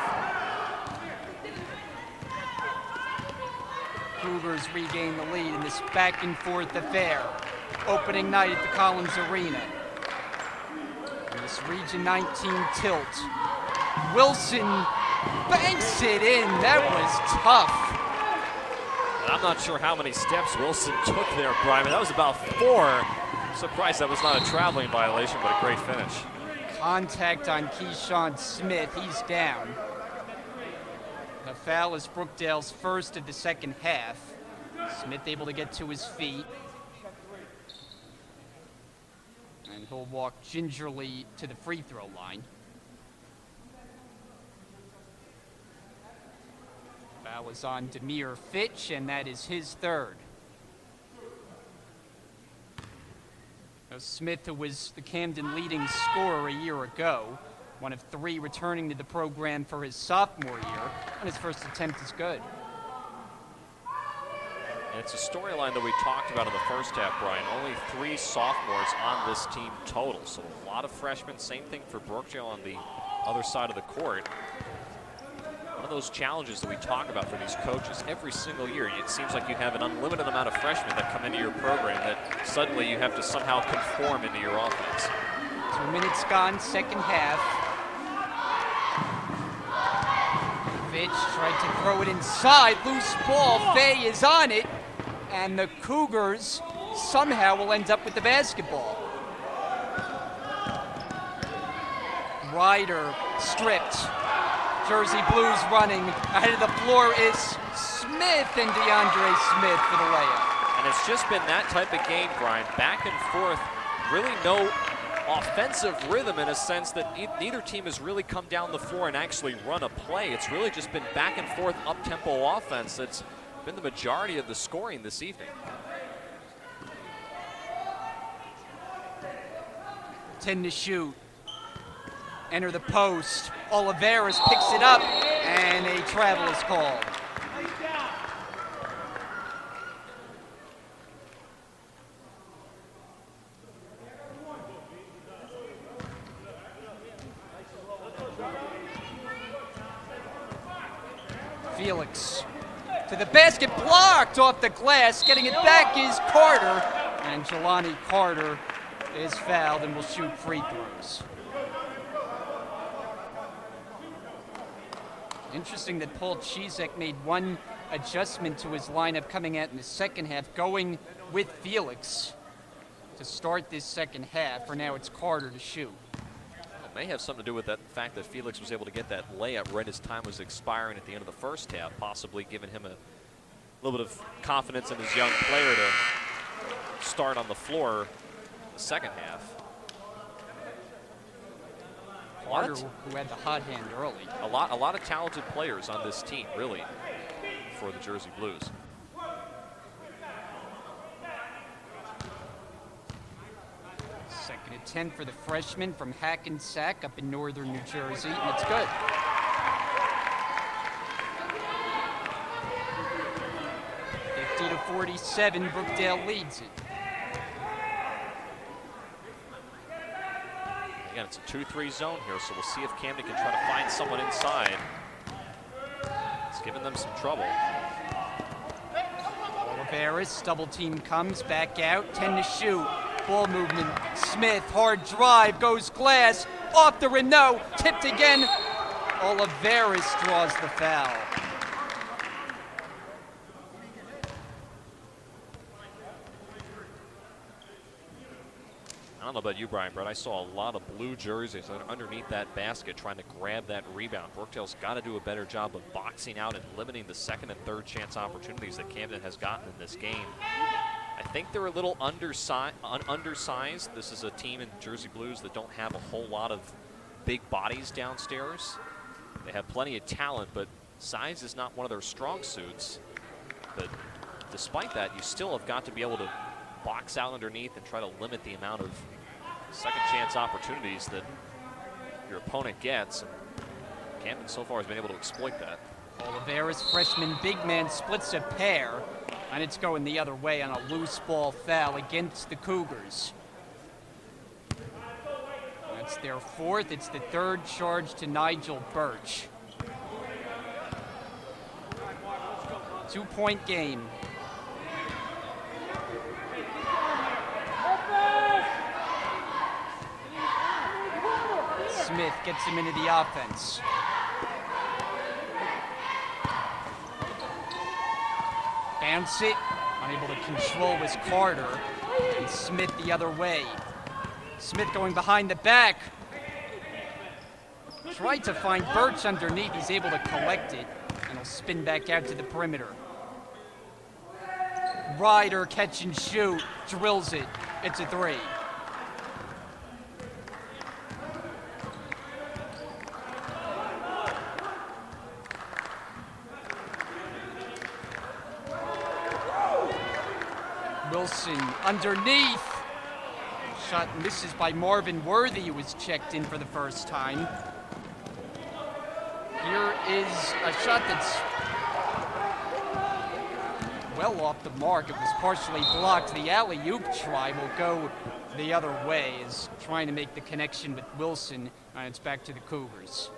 Cougars regain the lead in this back and forth affair. Opening night at the Collins Arena. In this Region 19 tilt. Wilson banks it in. That was tough. And I'm not sure how many steps Wilson took there, Brian. That was about 4. I'm surprised that was not a traveling violation, but a great finish. Contact on Keyshawn Smith. He's down. The foul is Brookdale's first of the second half. Smith able to get to his feet. And he'll walk gingerly to the free throw line. Foul is on Demir Fitch, and that is his third. Now Smith, who was the Camden leading scorer a year ago, one of 3 returning to the program for his sophomore year, and his first attempt is good. And it's a storyline that we talked about in the first half, Brian. Only 3 sophomores on this team total, so a lot of freshmen. Same thing for Brookdale on the other side of the court. One of those challenges that we talk about for these coaches every single year. It seems like you have an unlimited amount of freshmen that come into your program that suddenly you have to somehow conform into your offense. 2 minutes gone, second half. Fitch tried to throw it inside, loose ball. Fay is on it, and the Cougars somehow will end up with the basketball. Ryder stripped. Jersey Blues running. Ahead of the floor is Smith, and DeAndre Smith for the layup. And it's just been that type of game, Brian. Back and forth, really no offensive rhythm in a sense that neither team has really come down the floor and actually run a play. It's really just been back and forth up-tempo offense that's been the majority of the scoring this evening. 10 to shoot. Enter the post. Oliveras picks it up, and a travel is called. Felix to the basket, blocked off the glass. Getting it back is Carter, and Jelani Carter is fouled and will shoot free throws. Interesting that Paul Chizek made one adjustment to his lineup coming out in the second half, going with Felix to start this second half. For now, it's Carter to shoot. It may have something to do with that fact that Felix was able to get that layup right as time was expiring at the end of the first half, possibly giving him a little bit of confidence in his young player to start on the floor the second half. Carter, who had the hot hand early. A lot of talented players on this team, really, for the Jersey Blues. Second attempt for the freshman from Hackensack up in northern New Jersey, and it's good. To 47, Brookdale leads it. Again, it's a 2-3 zone here, so we'll see if Camden can try to find someone inside. It's giving them some trouble. Oliveras, double team comes, back out, 10 to shoot. Ball movement, Smith, hard drive, goes glass, off the Renault, tipped again. Oliveras draws the foul. don't know about you, Brian, but I saw a lot of blue jerseys underneath that basket trying to grab that rebound. Brookdale's got to do a better job of boxing out and limiting the second and third chance opportunities that Camden has gotten in this game. I think they're a little undersized. This is a team in Jersey Blues that don't have a whole lot of big bodies downstairs. They have plenty of talent, but size is not one of their strong suits. But despite that, you still have got to be able to box out underneath and try to limit the amount of second chance opportunities that your opponent gets. And Camden so far has been able to exploit that. Oliveira's freshman big man splits a pair, and it's going the other way on a loose ball foul against the Cougars. That's their fourth. It's the third charge to Nigel Birch. 2-point game. Smith gets him into the offense. Bounce it. Unable to control was Carter. And Smith the other way. Smith going behind the back. Tried to find Birch underneath. He's able to collect it. And he'll spin back out to the perimeter. Ryder catch and shoot. Drills it. It's a three. Wilson underneath. Shot misses by Marvin Worthy, who was checked in for the first time. Here is a shot that's well off the mark. It was partially blocked. The alley-oop try will go the other way, is trying to make the connection with Wilson, and it's back to the Cougars.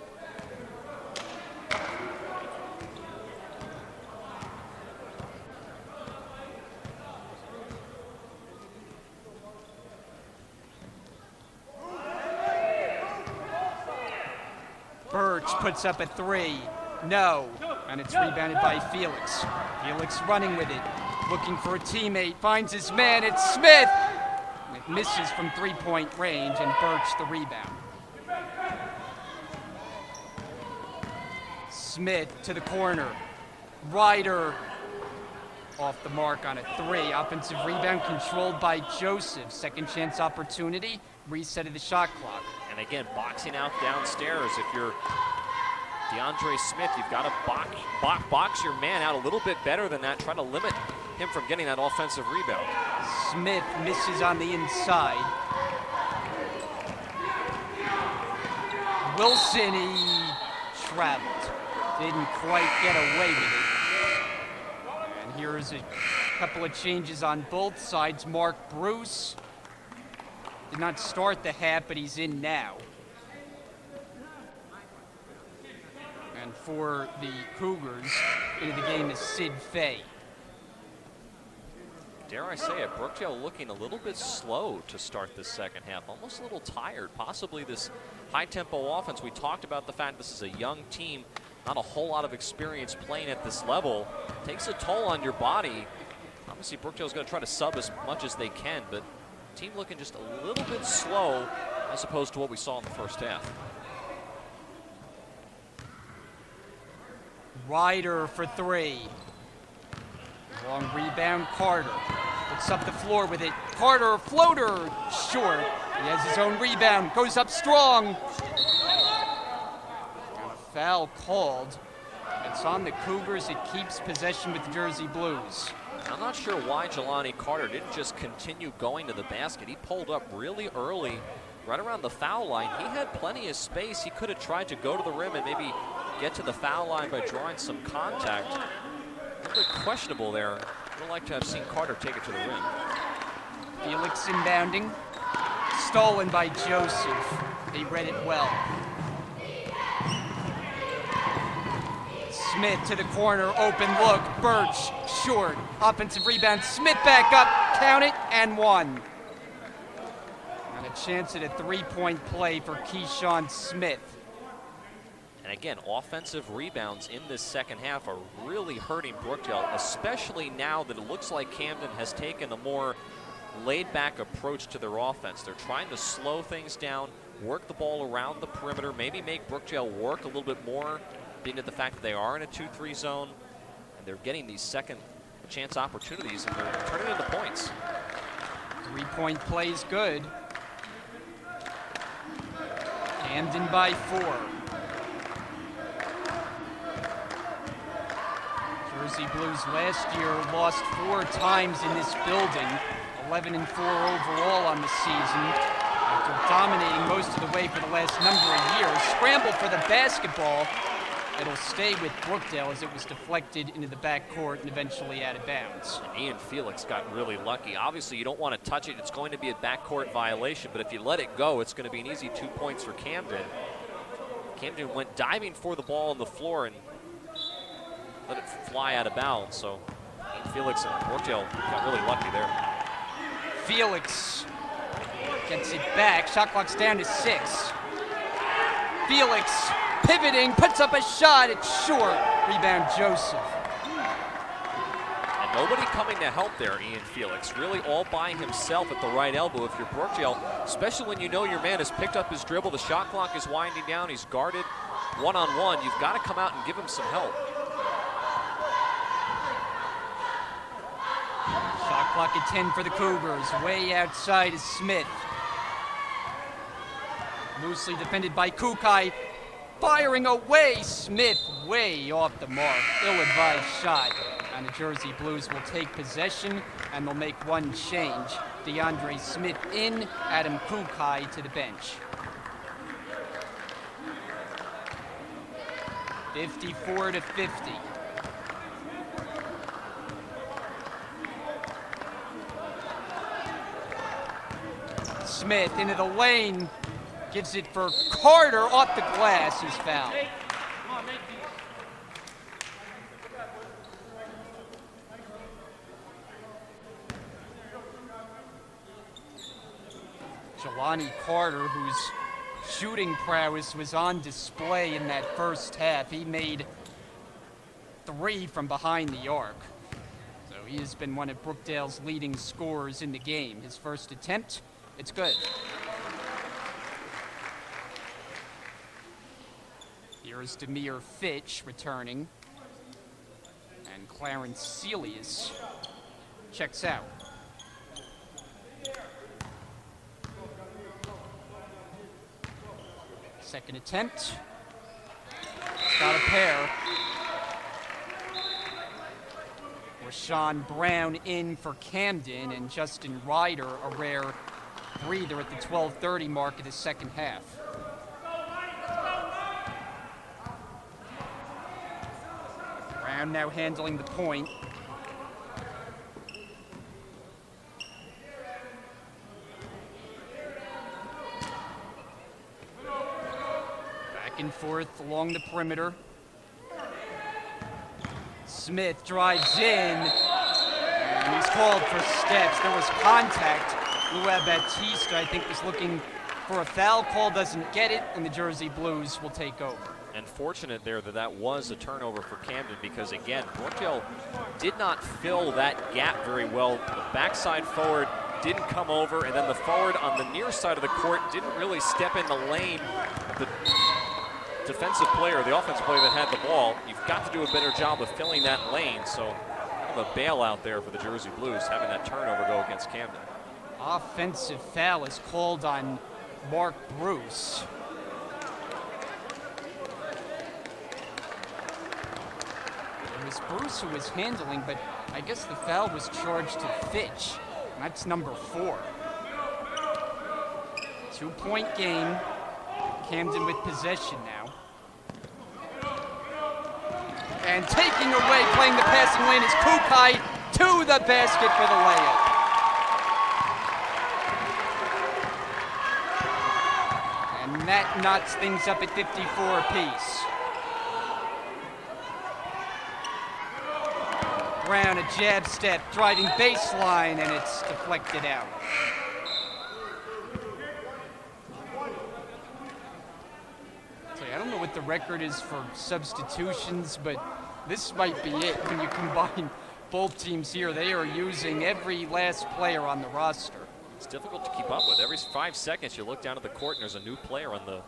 Birch puts up a three. No. And it's rebounded by Felix. Felix running with it. Looking for a teammate. Finds his man. It's Smith. It misses from three-point range, and Birch the rebound. Smith to the corner. Ryder off the mark on a three. Offensive rebound controlled by Joseph. Second chance opportunity. Reset of the shot clock. And again, boxing out downstairs. If you're DeAndre Smith, you've got to box your man out a little bit better than that. Try to limit him from getting that offensive rebound. Smith misses on the inside. Wilson, he traveled. Didn't quite get away with it. And here's a couple of changes on both sides. Mark Bruce did not start the half, but he's in now. And for the Cougars, into the game is Sid Fay. Dare I say it, Brookdale looking a little bit slow to start this second half, almost a little tired. Possibly this high-tempo offense. We talked about the fact this is a young team, not a whole lot of experience playing at this level. Takes a toll on your body. Obviously, Brookdale's going to try to sub as much as they can, but team looking just a little bit slow as opposed to what we saw in the first half. Ryder for three. Long rebound, Carter. Puts up the floor with it. Carter, floater, short. He has his own rebound, goes up strong. And a foul called. It's on the Cougars. It keeps possession with the Jersey Blues. I'm not sure why Jelani Carter didn't just continue going to the basket. He pulled up really early, right around the foul line. He had plenty of space. He could have tried to go to the rim and maybe get to the foul line by drawing some contact. A little bit questionable there. Would like to have seen Carter take it to the rim. Felix inbounding. Stolen by Joseph. They read it well. Smith to the corner, open look. Birch, short. Offensive rebound. Smith back up. Count it, and one. And a chance at a three-point play for Keyshawn Smith. And again, offensive rebounds in this second half are really hurting Brookdale, especially now that it looks like Camden has taken a more laid-back approach to their offense. They're trying to slow things down, work the ball around the perimeter, maybe make Brookdale work a little bit more, being at the fact that they are in a 2-3 zone, and they're getting these second chance opportunities, and they're turning into points. 3-point play's good. Camden by 4. Jersey Blues last year lost 4 times in this building, 11-4 overall on the season, after dominating most of the way for the last number of years. Scramble for the basketball. It'll stay with Brookdale as it was deflected into the backcourt and eventually out of bounds. Ian Felix got really lucky. Obviously, you don't want to touch it. It's going to be a backcourt violation, but if you let it go, it's going to be an easy 2 points for Camden. Camden went diving for the ball on the floor and let it fly out of bounds, so Ian Felix and Brookdale got really lucky there. Felix gets it back. Shot clock's down to 6. Felix pivoting, puts up a shot. It's short. Rebound, Joseph. And nobody coming to help there, Ian Felix. Really all by himself at the right elbow. If you're Brookdale, especially when you know your man has picked up his dribble, the shot clock is winding down, he's guarded one-on-one, you've got to come out and give him some help. Shot clock at 10 for the Cougars. Way outside is Smith. Loosely defended by Kukai. Firing away, Smith way off the mark. Ill-advised shot. And the Jersey Blues will take possession, and they'll make one change. DeAndre Smith in, Adam Kukai to the bench. 54-50. Smith into the lane. Gives it for Carter off the glass. He's fouled. Jelani Carter, whose shooting prowess was on display in that first half. He made 3 from behind the arc. So he has been one of Brookdale's leading scorers in the game. His first attempt, it's good. Here's Demir Fitch returning. And Clarence Celius checks out. Second attempt. Got a pair. Rashawn Brown in for Camden, and Justin Ryder a rare breather at the 12:30 mark of the second half. Brown now handling the point. Back and forth along the perimeter. Smith drives in, and he's called for steps. There was contact. Luau Batista, I think, was looking for a foul call, doesn't get it, and the Jersey Blues will take over. And fortunate there that was a turnover for Camden, because again, Brookdale did not fill that gap very well. The backside forward didn't come over, and then the forward on the near side of the court didn't really step in the lane. The defensive player, the offensive player that had the ball, you've got to do a better job of filling that lane. So kind of a bailout there for the Jersey Blues, having that turnover go against Camden. Offensive foul is called on Mark Bruce. It was Bruce who was handling, but I guess the foul was charged to Fitch. And that's number 4. 2-point game. Camden with possession now. And taking away, playing the passing lane is Kukai to the basket for the layup. And that knots things up at 54 apiece. Brown, a jab step, driving baseline, and it's deflected out. So I don't know what the record is for substitutions, but this might be it when you combine both teams here, they are using every last player on the roster. It's difficult to keep up with. Every 5 seconds you look down at the court and there's a new player on the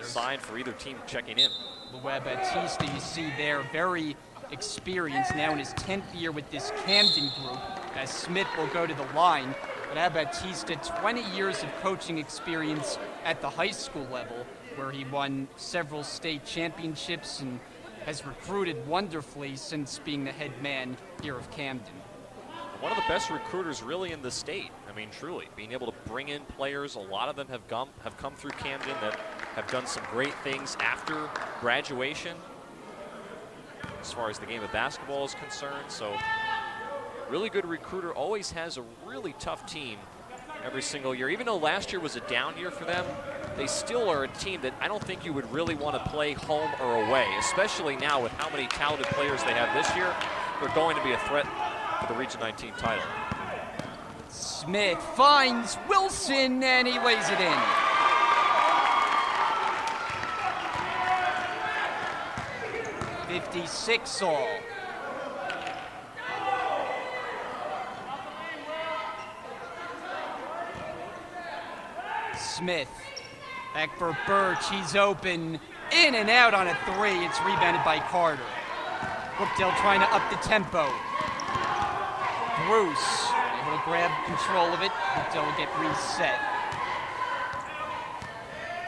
sign for either team checking in. Luis Batista, you see there, very experienced now in his 10th year with this Camden group, as Smith will go to the line. But Batista, 20 years of coaching experience at the high school level, where he won several state championships and has recruited wonderfully since being the head man here of Camden. One of the best recruiters really in the state. I mean, truly, being able to bring in players. A lot of them have come through Camden that have done some great things after graduation as far as the game of basketball is concerned. So really good recruiter, always has a really tough team every single year. Even though last year was a down year for them, they still are a team that I don't think you would really want to play home or away, especially now with how many talented players they have this year. They're going to be a threat for the Region 19 title. Smith finds Wilson and he lays it in. .56 all. Smith, back for Birch, he's open, in and out on a three. It's rebounded by Carter. Brookdale trying to up the tempo. Bruce able to grab control of it. Brookdale will get reset.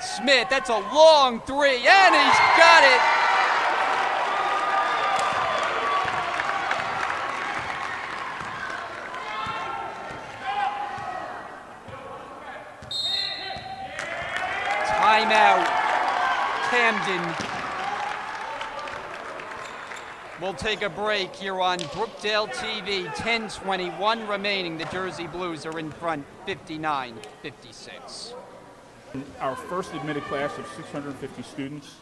Smith, that's a long three, and he's got it. Timeout, Camden. We'll take a break here on Brookdale TV. 10:21 remaining. The Jersey Blues are in front, 59-56. Our first admitted class of 650 students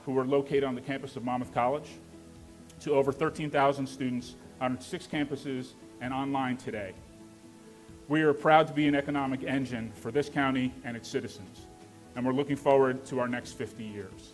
who were located on the campus of Monmouth College to over 13,000 students on 6 campuses and online today. We are proud to be an economic engine for this county and its citizens, and we're looking forward to our next 50 years.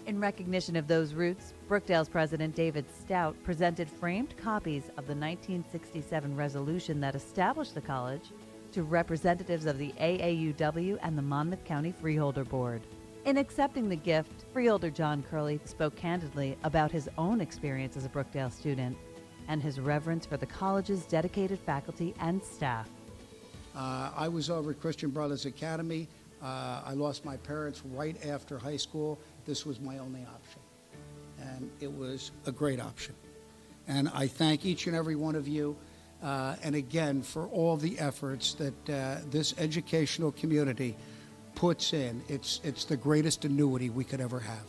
In recognition of those roots, Brookdale's President David Stout presented framed copies of the 1967 resolution that established the college to representatives of the AAUW and the Monmouth County Freeholder Board. In accepting the gift, Freeholder John Curley spoke candidly about his own experience as a Brookdale student and his reverence for the college's dedicated faculty and staff. I was over at Christian Brothers Academy. I lost my parents right after high school. This was my only option, and it was a great option. And I thank each and every one of you, and again, for all the efforts that this educational community puts in. It's the greatest annuity we could ever have.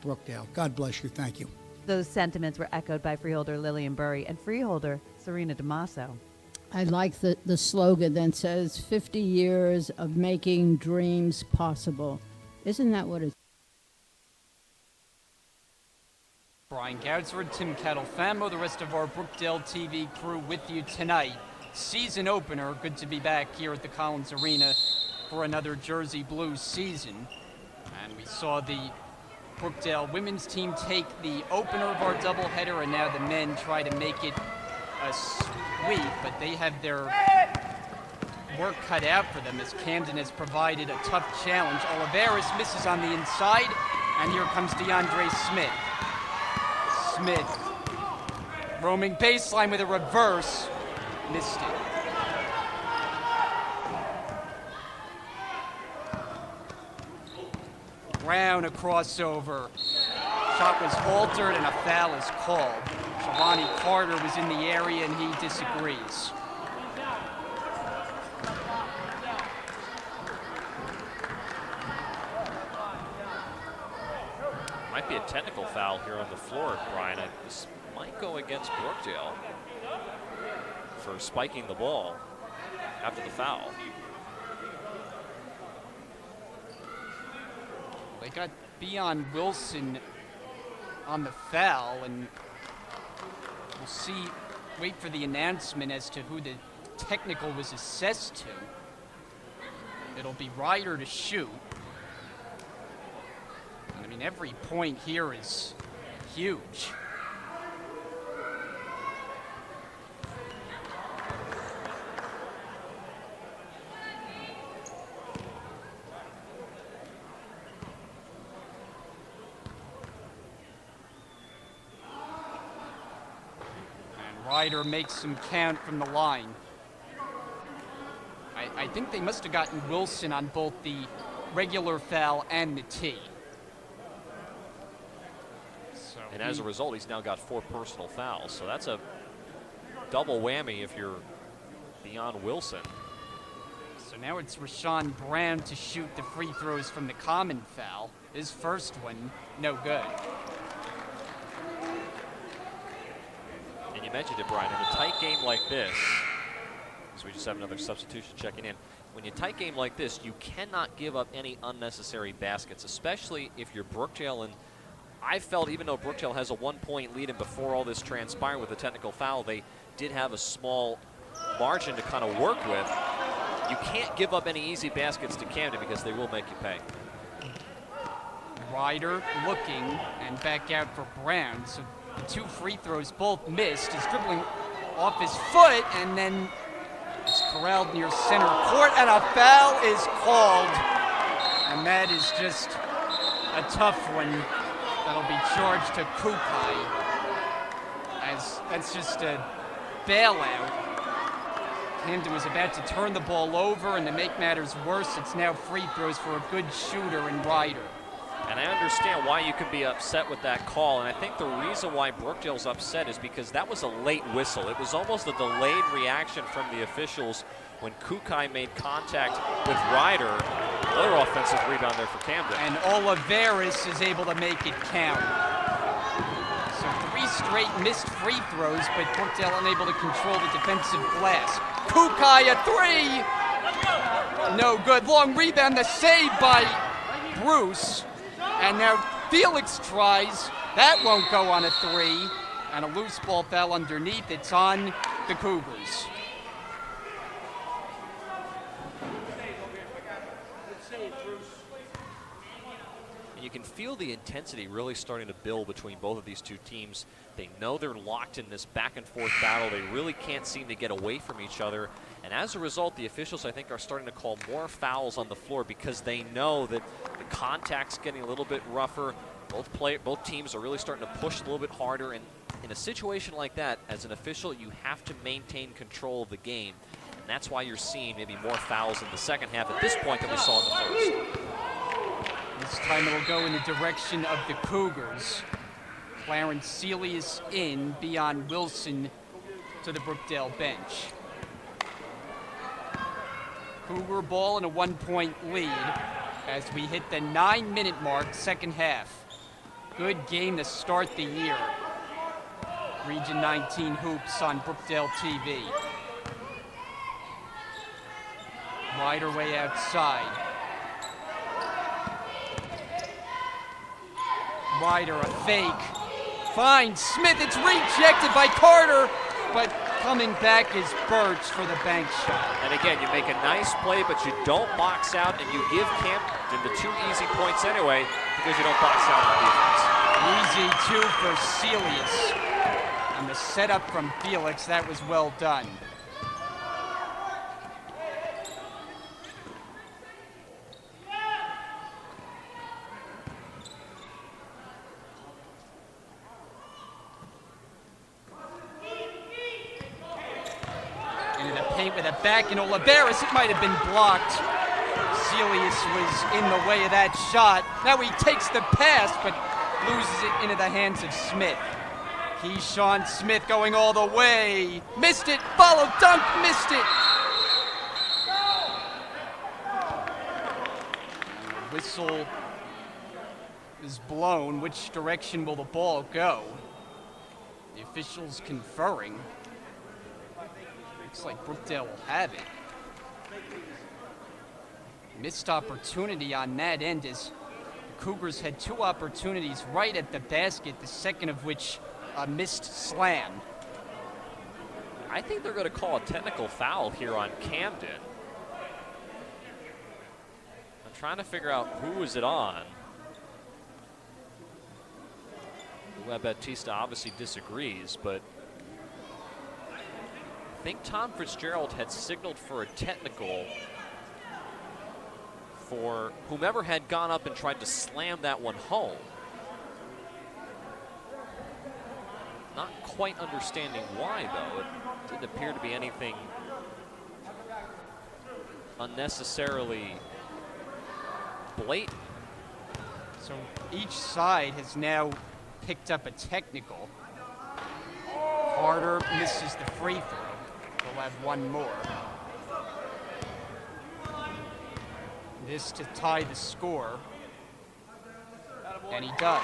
Brookdale, God bless you. Thank you. Those sentiments were echoed by Freeholder Lillian Burry and Freeholder Serena DeMasso. I like the slogan that says 50 years of making dreams possible. Isn't that what it's? Brian Goudsford, Tim Kettle-Famo, the rest of our Brookdale TV crew with you tonight. Season opener, good to be back here at the Collins Arena for another Jersey Blues season. And we saw the Brookdale women's team take the opener of our doubleheader, and now the men try to make it a sweep, but they have their work cut out for them as Camden has provided a tough challenge. Oliveris misses on the inside, and here comes DeAndre Smith. Smith roaming baseline with a reverse, missed it. Brown, a crossover. Shot was altered and a foul is called. Shavani Carter was in the area and he disagrees. Might be a technical foul here on the floor, Brian. This might go against Brookdale for spiking the ball after the foul. They got Beon Wilson on the foul, and we'll see, wait for the announcement as to who the technical was assessed to. It'll be Ryder to shoot. I mean, every point here is huge. Ryder makes him count from the line. I think they must have gotten Wilson on both the regular foul and the tee. So and as a result, he's now got 4 personal fouls. So that's a double whammy if you're beyond Wilson. So now it's Rashawn Brown to shoot the free throws from the common foul. His first one, no good. And you mentioned it, Brian, in a tight game like this, because we just have another substitution checking in. When you tight game like this, you cannot give up any unnecessary baskets, especially if you're Brookdale. And I felt even though Brookdale has a 1-point lead and before all this transpired with the technical foul, they did have a small margin to kind of work with. You can't give up any easy baskets to Camden because they will make you pay. Ryder looking and back out for Brown. So 2 free throws, both missed. He's dribbling off his foot and then it's corralled near center court and a foul is called. And that is just a tough one that'll be charged to Kukai. As that's just a bailout. Camden was about to turn the ball over, and to make matters worse, it's now free throws for a good shooter in Ryder. And I understand why you could be upset with that call, and I think the reason why Brookdale's upset is because that was a late whistle. It was almost a delayed reaction from the officials when Kukai made contact with Ryder. Another offensive rebound there for Camden. And Oliveris is able to make it count. So 3 straight missed free throws, but Brookdale unable to control the defensive glass. Kukai a 3. No good. Long rebound, the save by Bruce. And now Felix tries. That won't go on a 3. And a loose ball fell underneath. It's on the Cougars. You can feel the intensity really starting to build between both of these two teams. They know they're locked in this back and forth battle. They really can't seem to get away from each other. And as a result, the officials, I think, are starting to call more fouls on the floor because they know that the contact's getting a little bit rougher. Both teams are really starting to push a little bit harder. And in a situation like that, as an official, you have to maintain control of the game. And that's why you're seeing maybe more fouls in the second half at this point than we saw in the first. This time it'll go in the direction of the Cougars. Clarence Seeley is in beyond Wilson to the Brookdale bench. Cougar ball in a 1-point lead as we hit the 9-minute mark, second half. Good game to start the year. Region 19 Hoops on Brookdale TV. Wider way outside. Ryder, a fake. Finds Smith, it's rejected by Carter, but coming back is Birch for the bank shot. And again, you make a nice play, but you don't box out, and you give Camden the 2 easy points anyway because you don't box out on defense. Easy 2 for Celius. And the setup from Felix, that was well done. With a back in Oliveris, it might have been blocked. Celius was in the way of that shot. Now he takes the pass, but loses it into the hands of Smith. Keyshawn Smith going all the way. Missed it, follow dunk, missed it. The whistle is blown. Which direction will the ball go? The officials conferring. Looks like Brookdale will have it. Missed opportunity on that end as the Cougars had 2 opportunities right at the basket, the second of which a missed slam. I think they're going to call a technical foul here on Camden. I'm trying to figure out who is it on. Batista obviously disagrees, but I think Tom Fitzgerald had signaled for a technical for whomever had gone up and tried to slam that one home. Not quite understanding why, though. It didn't appear to be anything unnecessarily blatant. So each side has now picked up a technical. Carter misses the free throw. We'll have one more. This to tie the score. And he does.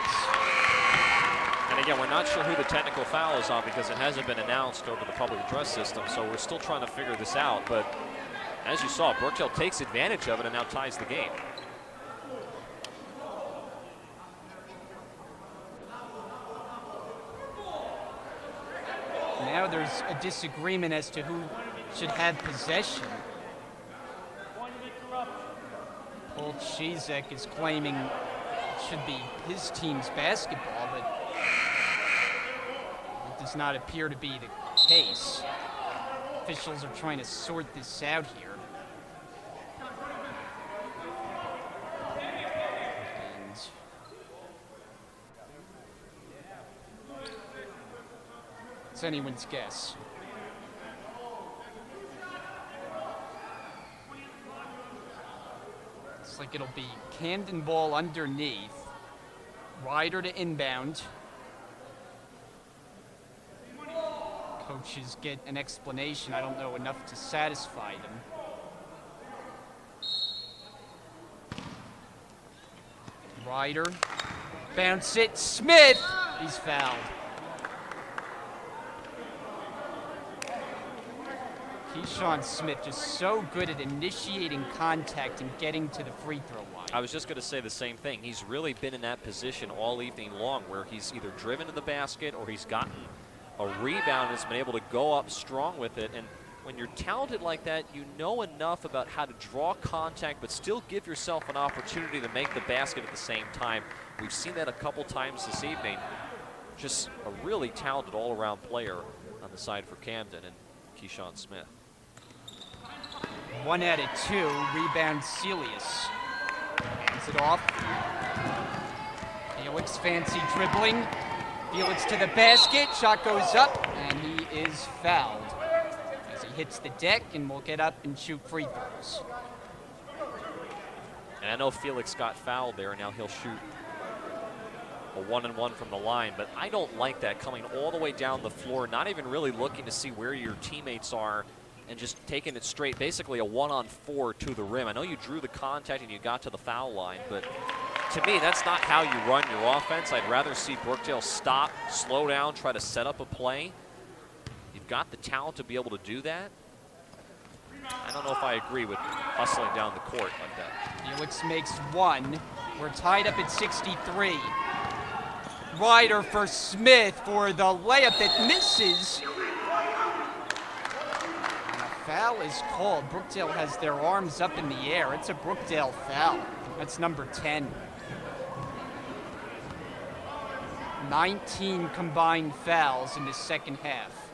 And again, we're not sure who the technical foul is on because it hasn't been announced over the public address system, so we're still trying to figure this out. But as you saw, Brookdale takes advantage of it and now ties the game. Now there's a disagreement as to who should have possession. Paul Chizek is claiming it should be his team's basketball, but it does not appear to be the case. Officials are trying to sort this out here. And it's anyone's guess. Looks like it'll be Camden ball underneath. Ryder to inbound. Coaches get an explanation. I don't know enough to satisfy them. Ryder, bounce it, Smith! He's fouled. Keyshawn Smith just so good at initiating contact and getting to the free throw line. I was just going to say the same thing. He's really been in that position all evening long where he's either driven to the basket or he's gotten a rebound and has been able to go up strong with it. And when you're talented like that, you know enough about how to draw contact but still give yourself an opportunity to make the basket at the same time. We've seen that a couple times this evening. Just a really talented all-around player on the side for Camden and Keyshawn Smith. 1 out of 2, rebound Celius. Hands it off. Felix fancy dribbling. Felix to the basket, shot goes up, and he is fouled as he hits the deck and will get up and shoot free throws. And I know Felix got fouled there, and now he'll shoot a 1-and-1 from the line, but I don't like that, coming all the way down the floor, not even really looking to see where your teammates are and just taking it straight, basically a 1-on-4 to the rim. I know you drew the contact and you got to the foul line, but to me, that's not how you run your offense. I'd rather see Brookdale stop, slow down, try to set up a play. You've got the talent to be able to do that. I don't know if I agree with hustling down the court like that. Felix makes one. We're tied up at 63. Ryder for Smith for the layup that misses. And a foul is called. Brookdale has their arms up in the air. It's a Brookdale foul. That's number 10. 19 combined fouls in the second half.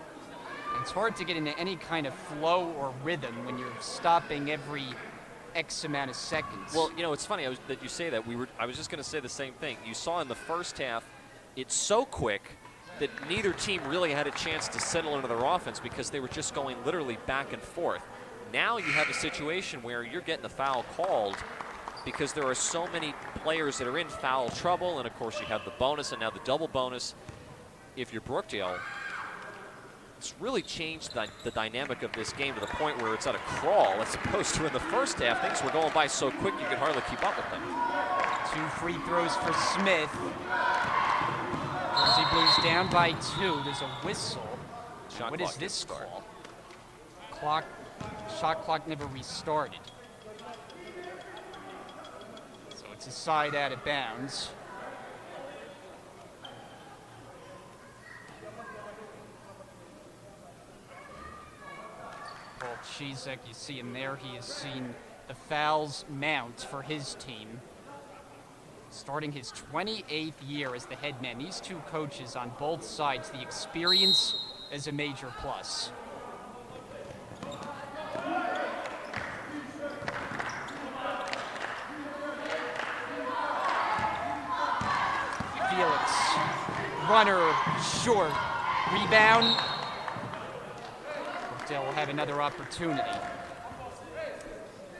And it's hard to get into any kind of flow or rhythm when you're stopping every X amount of seconds. Well, you know, it's funny that you say that. I was just going to say the same thing. You saw in the first half, it's so quick that neither team really had a chance to settle into their offense because they were just going literally back and forth. Now you have a situation where you're getting the foul called because there are so many players that are in foul trouble, and of course you have the bonus and now the double bonus. If you're Brookdale, it's really changed the dynamic of this game to the point where it's at a crawl as opposed to in the first half. Things were going by so quick you could hardly keep up with them. 2 free throws for Smith. Jersey Blues down by 2. There's a whistle. What is this call? Shot clock never restarted. So it's a side out of bounds. Paul Chizek, you see him there. He has seen the fouls mount for his team. Starting his 28th year as the head man. These two coaches on both sides, the experience is a major plus. Felix, runner short, Rebound. Brookdale will have another opportunity.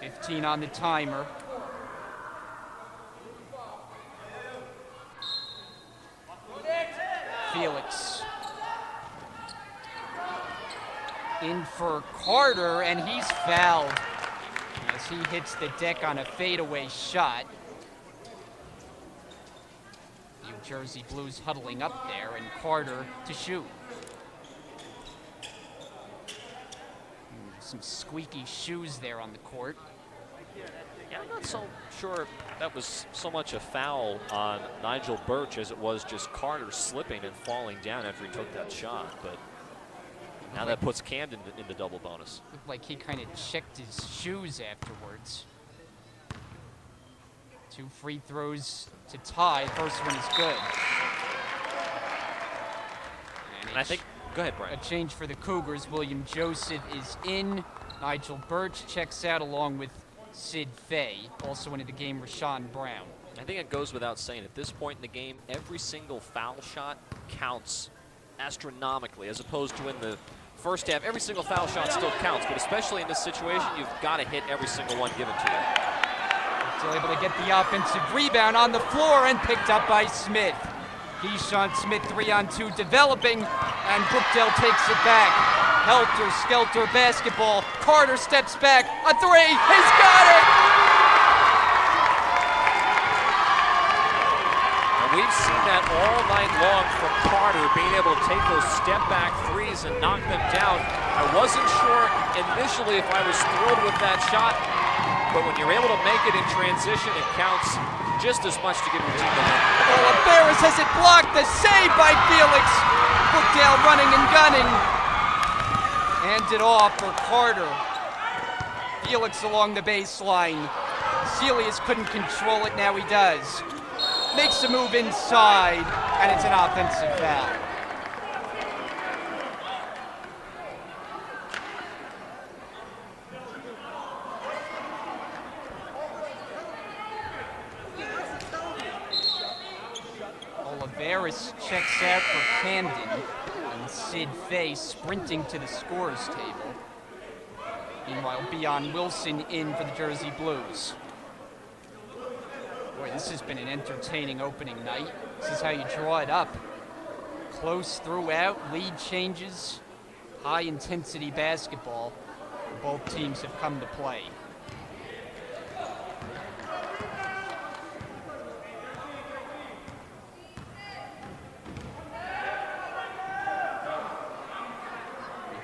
15 on the timer. Felix. In for Carter, and he's fouled as he hits the deck on a fadeaway shot. New Jersey Blues huddling up there, and Carter to shoot. Some squeaky shoes there on the court. Yeah, I'm not so sure that was so much a foul on Nigel Birch as it was just Carter slipping and falling down after he took that shot. But now that puts Camden in the double bonus. Looked like he kind of checked his shoes afterwards. 2 free throws to tie. First one is good. And I think, go ahead, Brian. A change for the Cougars. William Joseph is in. Nigel Birch checks out along with Sid Fay. Also into the game, Rashawn Brown. I think it goes without saying, at this point in the game, every single foul shot counts astronomically, as opposed to in the first half. Every single foul shot still counts, but especially in this situation, you've got to hit every single one given to you. Still able to get the offensive rebound on the floor and picked up by Smith. Keyshawn Smith 3-on-2 developing, and Brookdale takes it back. Helter-skelter basketball. Carter steps back. A 3. He's got it! And we've seen that all night long from Carter, being able to take those step-back threes and knock them down. I wasn't sure initially if I was thrilled with that shot, but when you're able to make it in transition, it counts just as much to give your team the win. Oliveras has it blocked. The save by Felix. Brookdale running and gunning. Hands it off for Carter. Felix along the baseline. Celius couldn't control it, now he does. Makes a move inside, and it's an offensive foul. Oliveras checks out for Camden, and Sid Fay sprinting to the scorer's table. Meanwhile, Beon Wilson in for the Jersey Blues. Boy, this has been an entertaining opening night. This is how you draw it up. Close throughout, lead changes, high-intensity basketball. Both teams have come to play.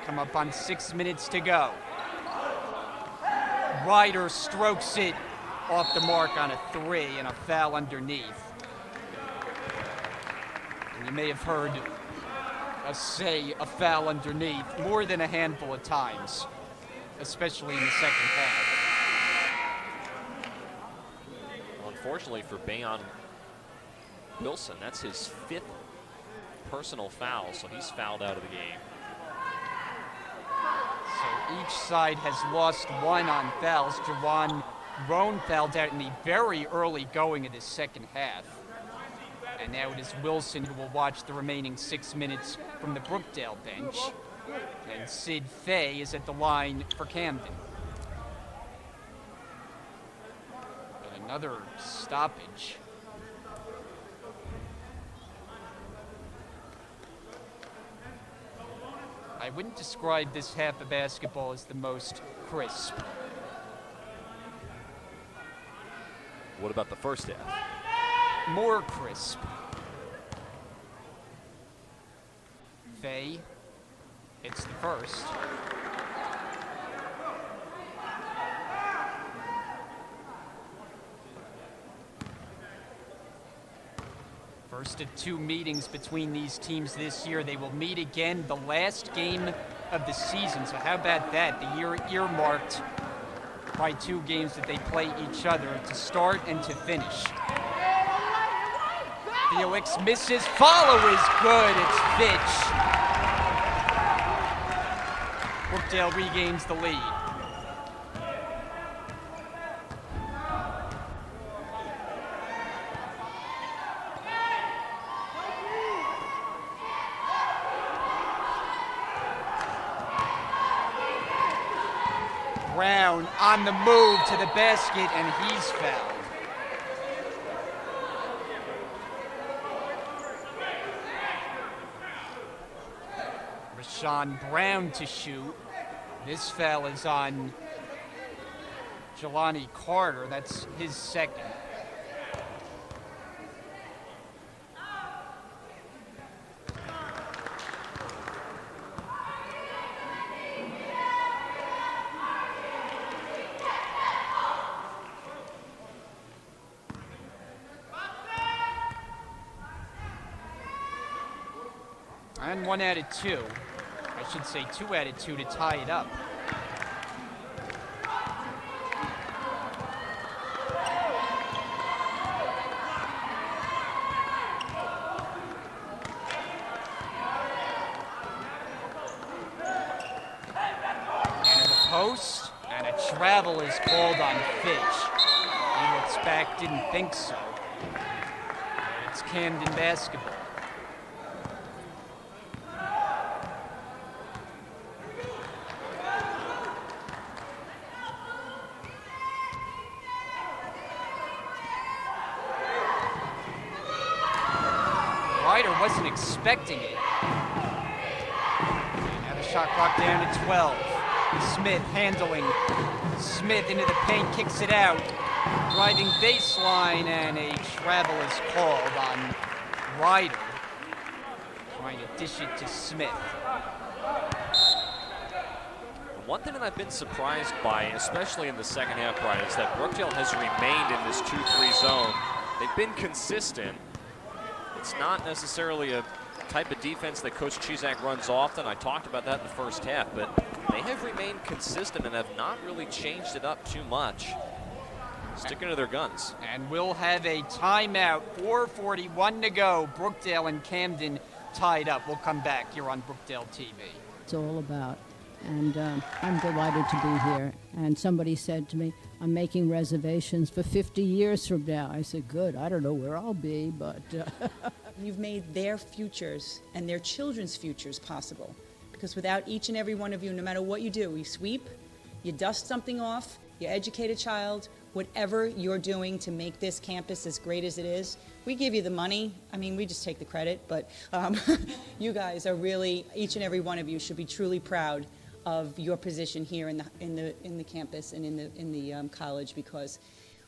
Come up on 6 minutes to go. Ryder strokes it off the mark on a 3 and a foul underneath. And you may have heard us say a foul underneath more than a handful of times, especially in the second half. Well, unfortunately for Beon Wilson, that's his 5th personal foul, so he's fouled out of the game. So each side has lost 1 on fouls. Jawan Roan fouled out in the very early going of the second half. And now it is Wilson who will watch the remaining 6 minutes from the Brookdale bench. And Sid Fay is at the line for Camden. And another stoppage. I wouldn't describe this half of basketball as the most crisp. What about the first half? More crisp. Fay hits the first. First of 2 meetings between these teams this year. They will meet again the last game of the season. So how about that? The year earmarked by 2 games that they play each other to start and to finish. Felix misses. Follow is good. It's Fitch. Brookdale regains the lead. Brown on the move to the basket, and he's fouled. Rashawn Brown to shoot. This foul is on Jelani Carter. That's his second. And 1 out of 2. I should say 2 out of 2 to tie it up. And in the post, and a travel is called on Fitch. He looks back, didn't think so. And it's Camden basketball. Ryder wasn't expecting it. Now the shot clock down to 12. Smith handling. Smith into the paint, kicks it out. Driving baseline, and a travel is called on Ryder. Trying to dish it to Smith. One thing that I've been surprised by, especially in the second half, Brian, is that Brookdale has remained in this 2-3 zone. They've been consistent. It's not necessarily a type of defense that Coach Chizak runs often. I talked about that in the first half, but they have remained consistent and have not really changed it up too much. Sticking to their guns. And we'll have a timeout. 4:41 to go. Brookdale and Camden tied up. We'll come back here on Brookdale TV. It's all about. And I'm delighted to be here. And somebody said to me, I'm making reservations for 50 years from now. I said, good, I don't know where I'll be, but... You've made their futures and their children's futures possible. Because without each and every one of you, no matter what you do, you sweep, you dust something off, you educate a child, whatever you're doing to make this campus as great as it is, we give you the money. I mean, we just take the credit, but you guys are really, each and every one of you should be truly proud of your position here in the campus and in the college, because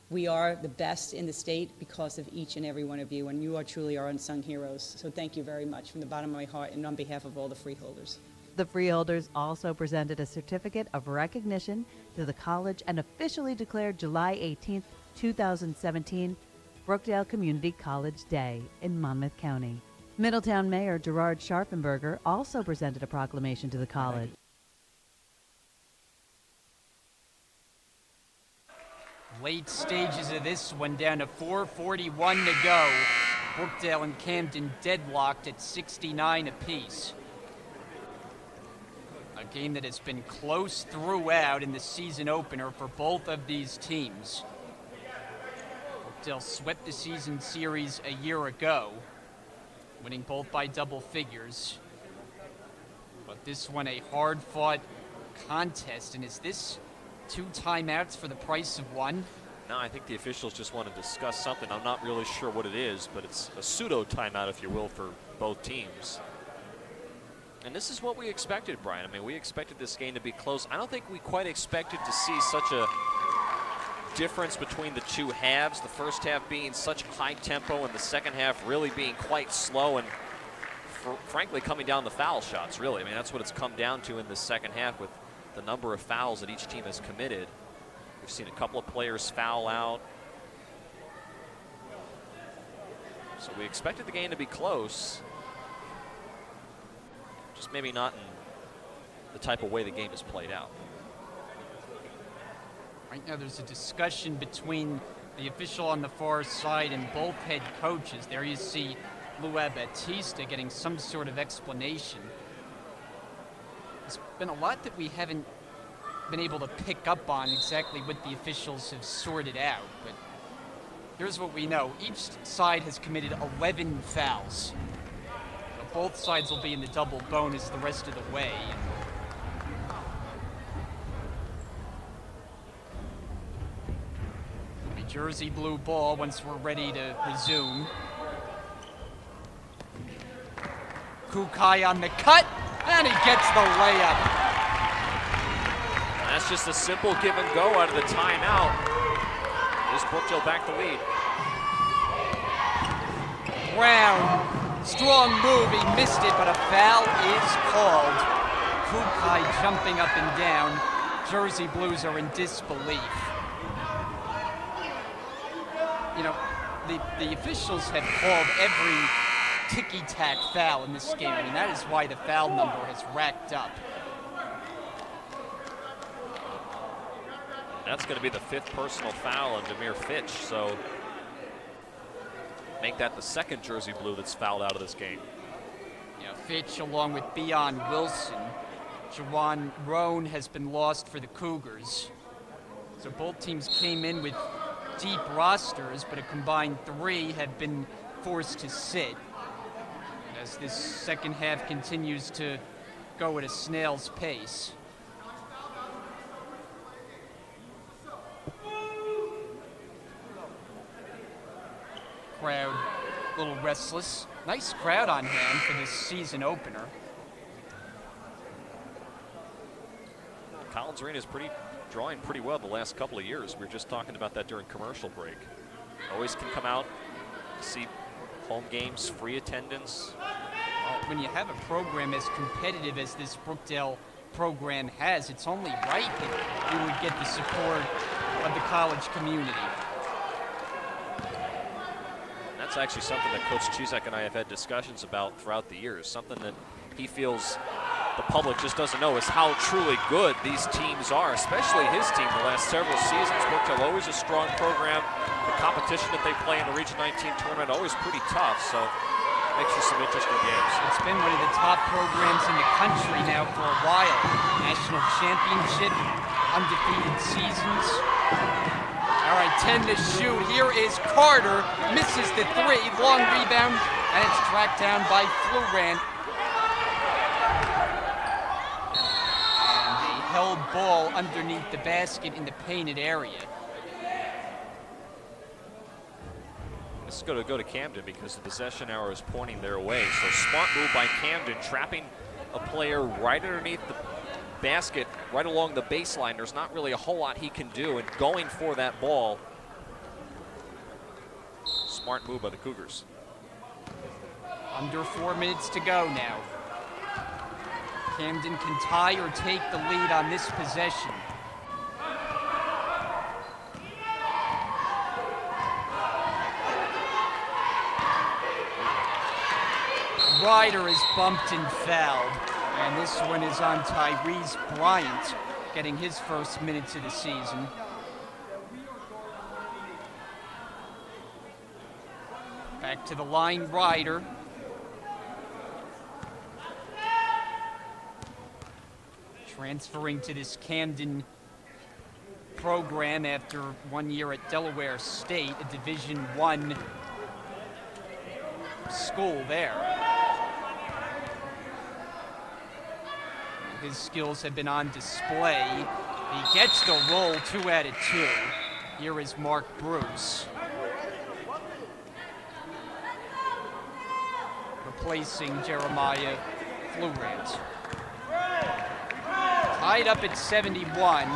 we are the best in the state because of each and every one of you, and you are truly our unsung heroes. So thank you very much from the bottom of my heart and on behalf of all the freeholders. The freeholders also presented a certificate of recognition to the college and officially declared July 18th, 2017, Brookdale Community College Day in Monmouth County. Middletown Mayor Gerard Scharfenberger also presented a proclamation to the college. Late stages of this one, down to 4:41 to go. Brookdale and Camden deadlocked at 69 apiece. A game that has been close throughout in the season opener for both of these teams. Brookdale swept the season series a year ago, winning both by double figures. But this one a hard-fought contest, and is this 2 timeouts for the price of 1? No, I think the officials just want to discuss something. I'm not really sure what it is, but it's a pseudo timeout, if you will, for both teams. And this is what we expected, Brian. I mean, we expected this game to be close. I don't think we quite expected to see such a difference between the two halves. The first half being such high tempo and the second half really being quite slow and, frankly, coming down the foul shots, really. I mean, that's what it's come down to in the second half with the number of fouls that each team has committed. We've seen a couple of players foul out. So we expected the game to be close. Just maybe not in the type of way the game is played out. Right now there's a discussion between the official on the far side and both head coaches. There you see Luis Batista getting some sort of explanation. There's been a lot that we haven't been able to pick up on exactly what the officials have sorted out, but here's what we know. Each side has committed 11 fouls. So both sides will be in the double bonus the rest of the way. Jersey blue ball once we're ready to resume. Kukai on the cut, and he gets the layup. That's just a simple give and go out of the timeout. Is Brookdale back the lead? Brown, strong move, he missed it, but a foul is called. Kukai jumping up and down. Jersey Blues are in disbelief. You know, the officials have called every ticky-tack foul in this game. I mean, that is why the foul number has racked up. That's going to be the 5th personal foul on Demir Fitch, so make that the 2nd Jersey Blue that's fouled out of this game. Yeah, Fitch along with Beon Wilson. Jawan Roan has been lost for the Cougars. So both teams came in with deep rosters, but a combined 3 have been forced to sit. As this second half continues to go at a snail's pace. Crowd a little restless. Nice crowd on hand for this season opener. Collins Arena is drawing pretty well the last couple of years. We were just talking about that during commercial break. Always can come out, see home games, free attendance. When you have a program as competitive as this Brookdale program has, it's only right that you would get the support of the college community. That's actually something that Coach Chizek and I have had discussions about throughout the years. Something that he feels the public just doesn't know is how truly good these teams are, especially his team the last several seasons. Brookdale always a strong program. The competition that they play in the Region 19 tournament always pretty tough, so makes for some interesting games. It's been one of the top programs in the country now for a while. National championship, undefeated seasons. All right, 10 to shoot. Here is Carter, misses the 3, long rebound, and it's tracked down by Florent. Held ball underneath the basket in the painted area. This is going to go to Camden because the possession arrow is pointing their way. So smart move by Camden, trapping a player right underneath the basket, right along the baseline. There's not really a whole lot he can do, and going for that ball. Smart move by the Cougars. Under 4 minutes to go now. Camden can tie or take the lead on this possession. Ryder is bumped and fouled, and this one is on Tyrese Bryant, getting his first minutes of the season. Back to the line, Ryder. Transferring to this Camden program after 1 year at Delaware State, a Division I school there. His skills have been on display. He gets the roll, 2 out of 2. Here is Mark Bruce. Replacing Jeremiah Florent. Tied up at 71.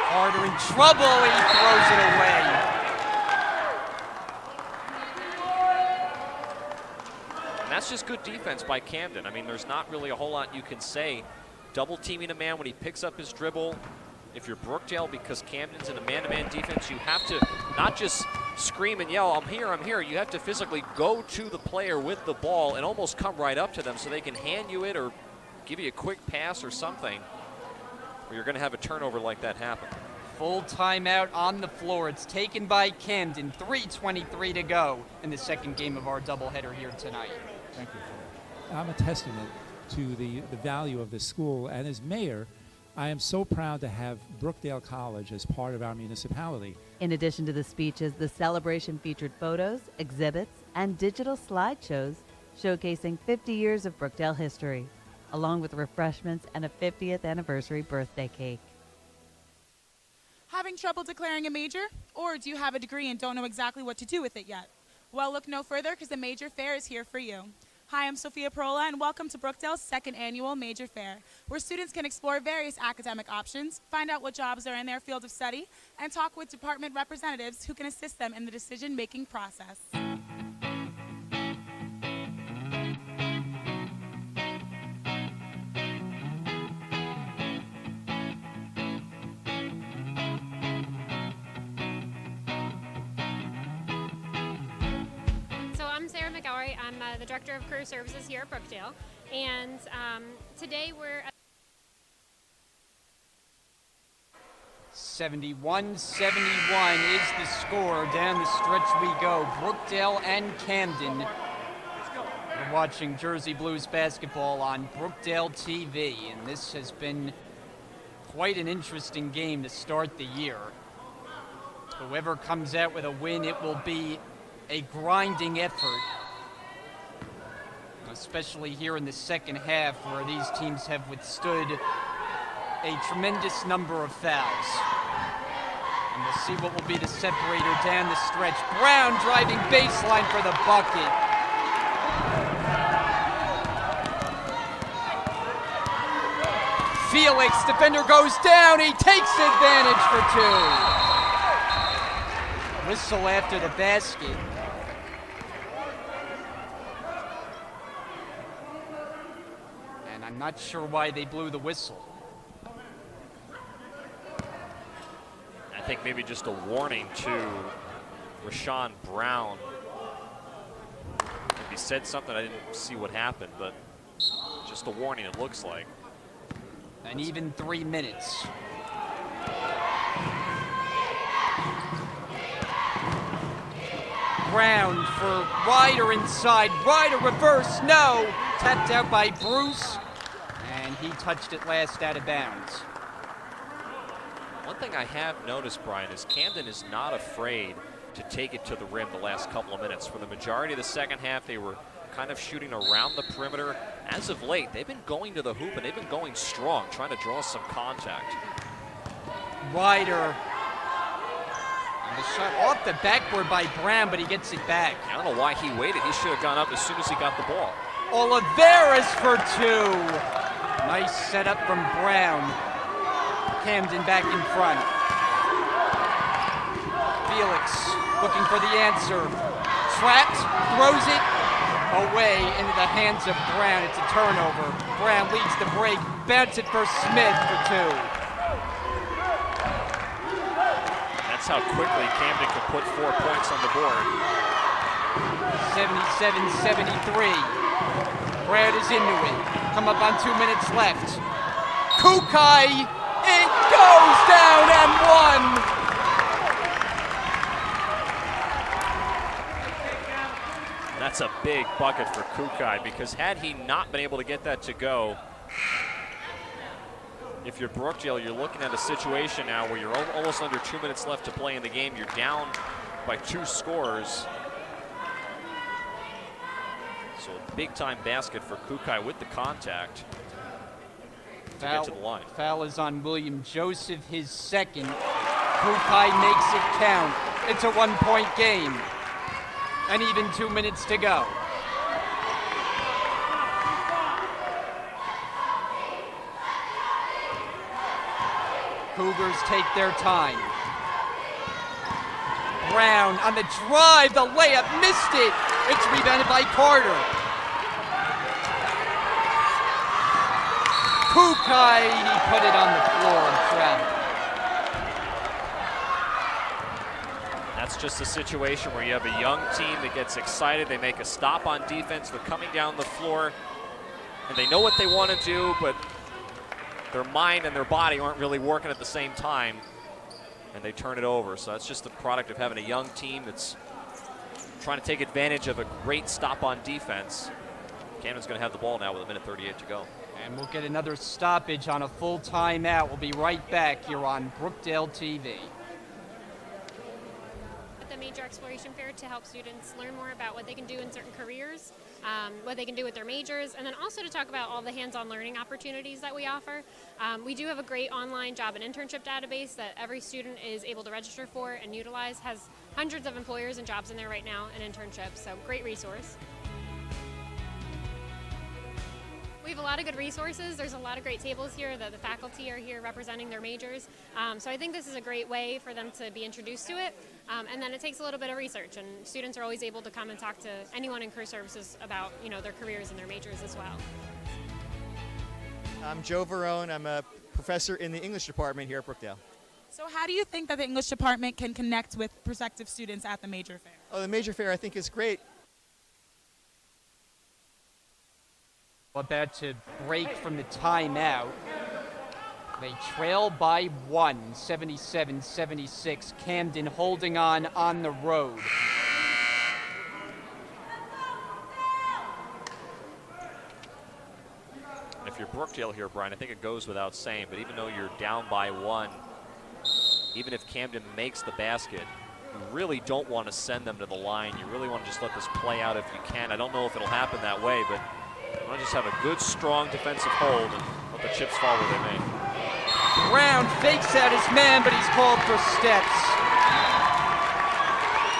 Carter in trouble, he throws it away. And that's just good defense by Camden. I mean, there's not really a whole lot you can say. Double teaming a man when he picks up his dribble. If you're Brookdale, because Camden's in a man-to-man defense, you have to not just scream and yell, I'm here. You have to physically go to the player with the ball and almost come right up to them so they can hand you it or give you a quick pass or something, or you're going to have a turnover like that happen. Full timeout on the floor. It's taken by Camden. 3:23 to go in the second game of our doubleheader here tonight. Thank you. I'm a testament to the value of this school, and as mayor, I am so proud to have Brookdale College as part of our municipality. In addition to the speeches, the celebration featured photos, exhibits, and digital slideshows showcasing 50 years of Brookdale history, along with refreshments and a 50th anniversary birthday cake. Having trouble declaring a major? Or do you have a degree and don't know exactly what to do with it yet? Well, look no further because the Major Fair is here for you. Hi, I'm Sophia Perola, and welcome to Brookdale's second annual Major Fair, where students can explore various academic options, find out what jobs are in their field of study, and talk with department representatives who can assist them in the decision-making process. I'm the Director of Career Services here at Brookdale, and today we're 71-71 is the score. Down the stretch we go. Brookdale and Camden. We're watching Jersey Blues basketball on Brookdale TV, and this has been quite an interesting game to start the year. Whoever comes out with a win, it will be a grinding effort, especially here in the second half where these teams have withstood a tremendous number of fouls. And we'll see what will be the separator down the stretch. Brown driving baseline for the bucket. Felix, defender goes down, he takes advantage for two. Whistle after the basket. I'm not sure why they blew the whistle. I think maybe just a warning to Rashawn Brown. If he said something, I didn't see what happened, but just a warning it looks like. And even 3 minutes. Brown for Ryder inside. Ryder reverse, no! Tapped out by Bruce. And he touched it last out of bounds. One thing I have noticed, Brian, is Camden is not afraid to take it to the rim the last couple of minutes. For the majority of the second half, they were kind of shooting around the perimeter. As of late, they've been going to the hoop, and they've been going strong, trying to draw some contact. Ryder. And the shot off the backboard by Brown, but he gets it back. I don't know why he waited. He should have gone up as soon as he got the ball. Oliveras for two. Nice setup from Brown. Camden back in front. Felix looking for the answer. Trapped, throws it away into the hands of Brown. It's a turnover. Brown leads the break. Bounce it for Smith for two. That's how quickly Camden could put 4 points on the board. 77-73. Brown is into it. Come up on 2 minutes left. Kukai, it goes down and one. That's a big bucket for Kukai, because had he not been able to get that to go, if you're Brookdale, you're looking at a situation now where you're almost under 2 minutes left to play in the game. You're down by 2 scores. So a big-time basket for Kukai with the contact to get to the line. Foul is on William Joseph, his second. Kukai makes it count. It's a 1-point game. And even 2 minutes to go. Cougars take their time. Brown on the drive, the layup, missed it. It's rebounded by Carter. Kukai, he put it on the floor and trapped. That's just a situation where you have a young team that gets excited. They make a stop on defense. They're coming down the floor, and they know what they want to do, but their mind and their body aren't really working at the same time, and they turn it over. So that's just the product of having a young team that's trying to take advantage of a great stop on defense. Camden's going to have the ball now with 1:38 to go. And we'll get another stoppage on a full timeout. We'll be right back here on Brookdale TV. The major exploration fair to help students learn more about what they can do in certain careers, what they can do with their majors, and then also to talk about all the hands-on learning opportunities that we offer. We do have a great online job and internship database that every student is able to register for and utilize. Has hundreds of employers and jobs in there right now and internships, so great resource. We have a lot of good resources. There's a lot of great tables here. The faculty are here representing their majors. So I think this is a great way for them to be introduced to it. And then it takes a little bit of research, and students are always able to come and talk to anyone in career services about their careers and their majors as well. I'm Joe Verone. I'm a professor in the English department here at Brookdale. So how do you think that the English department can connect with prospective students at the major fair? Oh, the major fair I think is great. About to break from the timeout. They trail by 1, 77-76. Camden holding on the road. If you're Brookdale here, Brian, I think it goes without saying, but even though you're down by 1, even if Camden makes the basket, you really don't want to send them to the line. You really want to just let this play out if you can. I don't know if it'll happen that way, but you want to just have a good, strong defensive hold and let the chips fall where they may. Brown fakes out his man, but he's called for steps.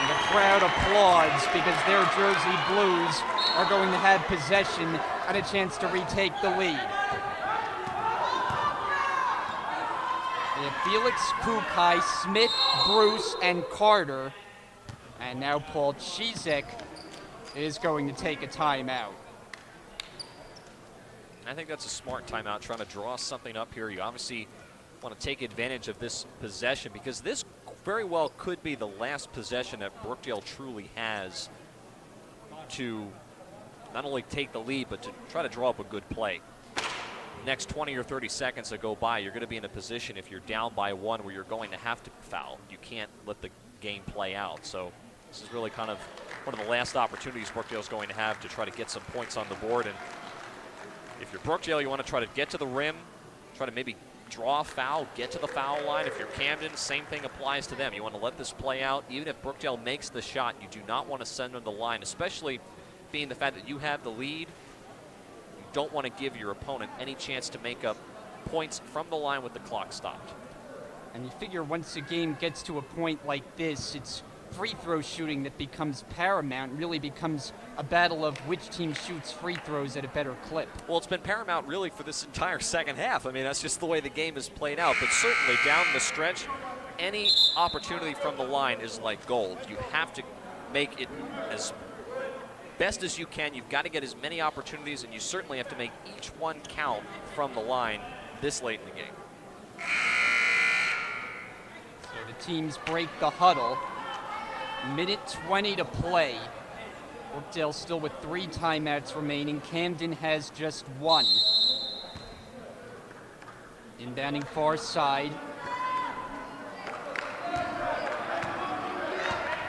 And the crowd applauds because their Jersey Blues are going to have possession and a chance to retake the lead. They have Felix, Kukai, Smith, Bruce, and Carter. And now Paul Chizek is going to take a timeout. I think that's a smart timeout, trying to draw something up here. You obviously want to take advantage of this possession because this very well could be the last possession that Brookdale truly has to not only take the lead, but to try to draw up a good play. Next 20 or 30 seconds that go by, you're going to be in a position if you're down by 1 where you're going to have to foul. You can't let the game play out. So this is really kind of one of the last opportunities Brookdale's going to have to try to get some points on the board. And if you're Brookdale, you want to try to get to the rim, try to maybe draw a foul, get to the foul line. If you're Camden, same thing applies to them. You want to let this play out. Even if Brookdale makes the shot, you do not want to send them to the line, especially being the fact that you have the lead. You don't want to give your opponent any chance to make up points from the line with the clock stopped. And you figure once a game gets to a point like this, it's free throw shooting that becomes paramount, really becomes a battle of which team shoots free throws at a better clip. Well, it's been paramount really for this entire second half. I mean, that's just the way the game is played out. But certainly down the stretch, any opportunity from the line is like gold. You have to make it as best as you can. You've got to get as many opportunities, and you certainly have to make each one count from the line this late in the game. So the teams break the huddle. Minute 20 to play. Brookdale still with 3 timeouts remaining. Camden has just 1. Inbounding far side.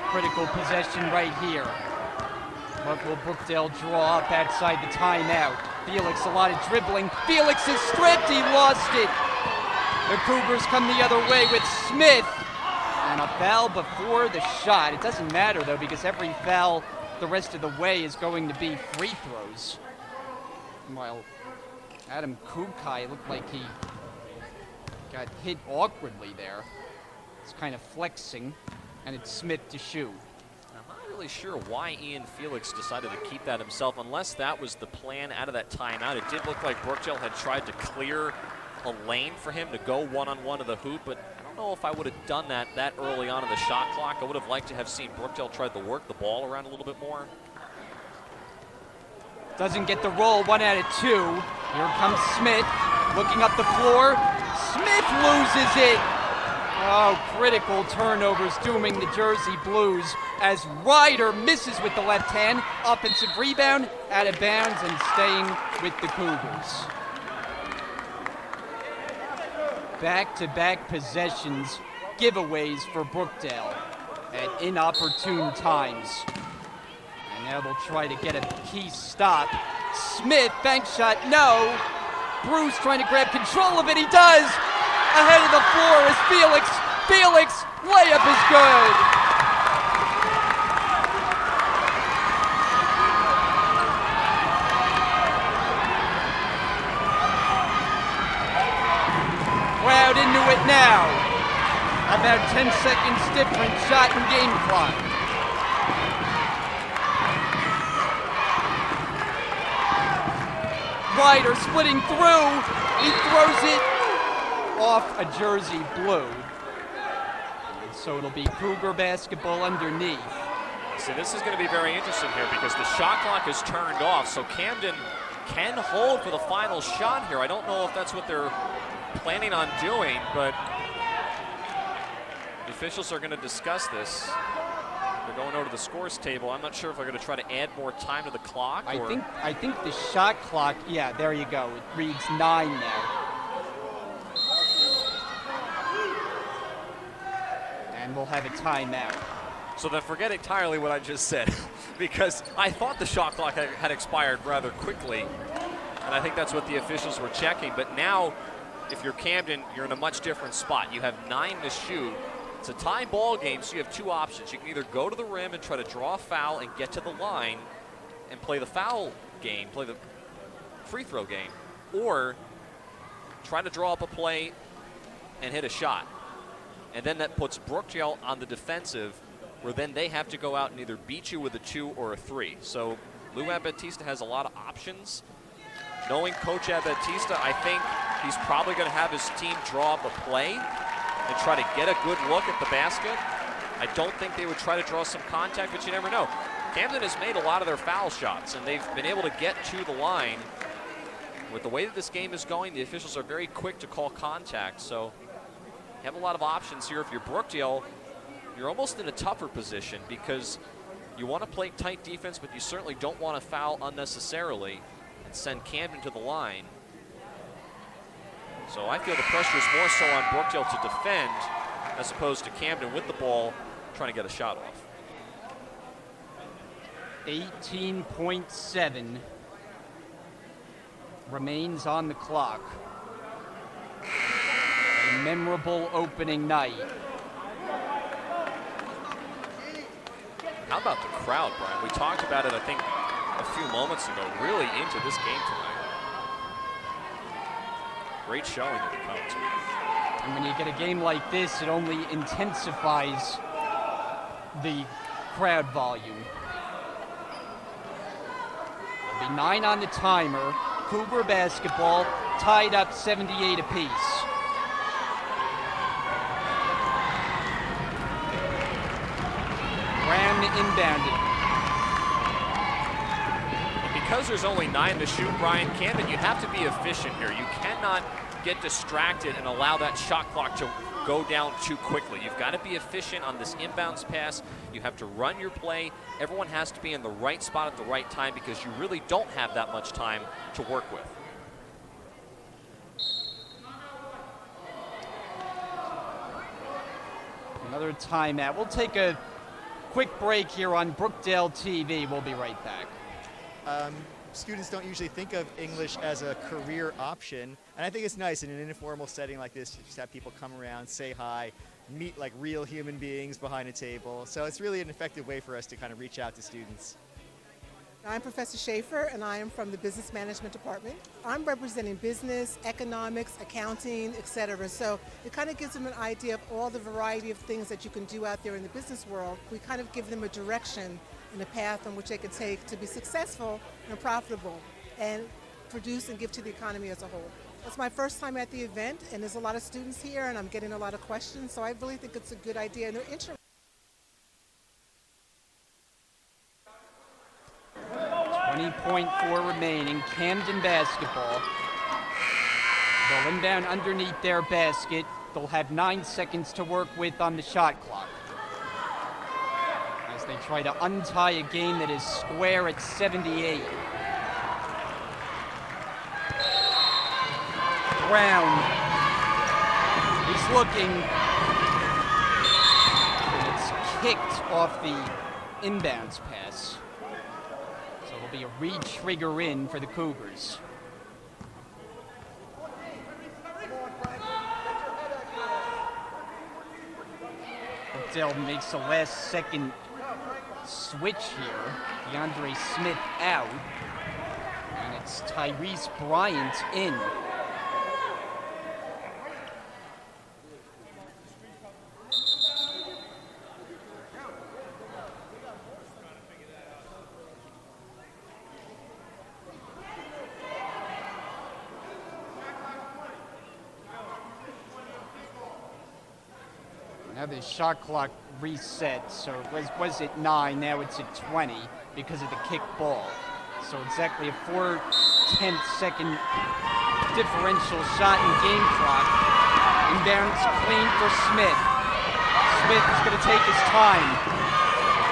Critical possession right here. What will Brookdale draw up outside the timeout? Felix, a lot of dribbling. Felix is stripped, he lost it. The Cougars come the other way with Smith. And a foul before the shot. It doesn't matter, though, because every foul the rest of the way is going to be free throws. While Adam Kukai looked like he got hit awkwardly there. It's kind of flexing, and it's Smith to shoot. I'm not really sure why Ian Felix decided to keep that himself, unless that was the plan out of that timeout. It did look like Brookdale had tried to clear a lane for him to go one-on-one to the hoop, but I don't know if I would have done that early on in the shot clock. I would have liked to have seen Brookdale try to work the ball around a little bit more. Doesn't get the roll, 1 out of 2. Here comes Smith, looking up the floor. Smith loses it. Oh, critical turnovers dooming the Jersey Blues as Ryder misses with the left hand. Offensive rebound, out of bounds, and staying with the Cougars. Back-to-back possessions, giveaways for Brookdale at inopportune times. And now they'll try to get a key stop. Smith, bank shot, no. Bruce trying to grab control of it, he does. Ahead of the floor is Felix. Felix, layup is good. now. About 10 seconds different shot and game clock. Ryder splitting through. He throws it off a jersey blue. And so it'll be Cougar basketball underneath. So this is going to be very interesting here because the shot clock is turned off. So Camden can hold for the final shot here. I don't know if that's what they're planning on doing, but the officials are going to discuss this. They're going over to the scores table. I'm not sure if they're going to try to add more time to the clock. I think the shot clock, yeah, there you go. It reads 9 now. And we'll have a timeout. So then forget entirely what I just said because I thought the shot clock had expired rather quickly. And I think that's what the officials were checking. But now, if you're Camden, you're in a much different spot. You have 9 to shoot. It's a tie ball game, so you have 2 options. You can either go to the rim and try to draw a foul and get to the line and play the foul game, play the free throw game, or try to draw up a play and hit a shot. And then that puts Brookdale on the defensive, where then they have to go out and either beat you with a 2 or a 3. So Lou Abbatista has a lot of options. Knowing Coach Abbatista, I think he's probably going to have his team draw up a play and try to get a good look at the basket. I don't think they would try to draw some contact, but you never know. Camden has made a lot of their foul shots, and they've been able to get to the line. With the way that this game is going, the officials are very quick to call contact, so you have a lot of options here. If you're Brookdale, you're almost in a tougher position because you want to play tight defense, but you certainly don't want to foul unnecessarily and send Camden to the line. So I feel the pressure is more so on Brookdale to defend as opposed to Camden with the ball trying to get a shot off. 18.7 remains on the clock. A memorable opening night. How about the crowd, Brian? We talked about it, I think, a few moments ago, really into this game tonight. Great showing at the count. And when you get a game like this, it only intensifies the crowd volume. There'll be 9 on the timer. Cougar basketball tied up 78 apiece. Brown inbounded. Because there's only 9 to shoot, Brian, Camden, you have to be efficient here. You cannot get distracted and allow that shot clock to go down too quickly. You've got to be efficient on this inbounds pass. You have to run your play. Everyone has to be in the right spot at the right time because you really don't have that much time to work with. Another timeout. We'll take a quick break here on Brookdale TV. We'll be right back. Students don't usually think of English as a career option, and I think it's nice in an informal setting like this to just have people come around, say hi, meet like real human beings behind a table. So it's really an effective way for us to kind of reach out to students. I'm Professor Schaefer, and I am from the Business Management Department. I'm representing business, economics, accounting, etc. So it kind of gives them an idea of all the variety of things that you can do out there in the business world. We kind of give them a direction and a path on which they could take to be successful and profitable and produce and give to the economy as a whole. It's my first time at the event, and there's a lot of students here, and I'm getting a lot of questions, so I really think it's a good idea, and they're interested. 20.4 remaining. Camden basketball. They'll inbound underneath their basket. They'll have 9 seconds to work with on the shot clock as they try to untie a game that is square at 78. Brown is looking. And it's kicked off the inbounds pass. So it'll be a re-trigger in for the Cougars. Brookdale makes a last-second switch here. DeAndre Smith out. And it's Tyrese Bryant in. Now the shot clock reset, so it was at 9, now it's at 20 because of the kick ball. So exactly a 4/10 second differential shot in game clock. Inbounds clean for Smith. Smith is going to take his time.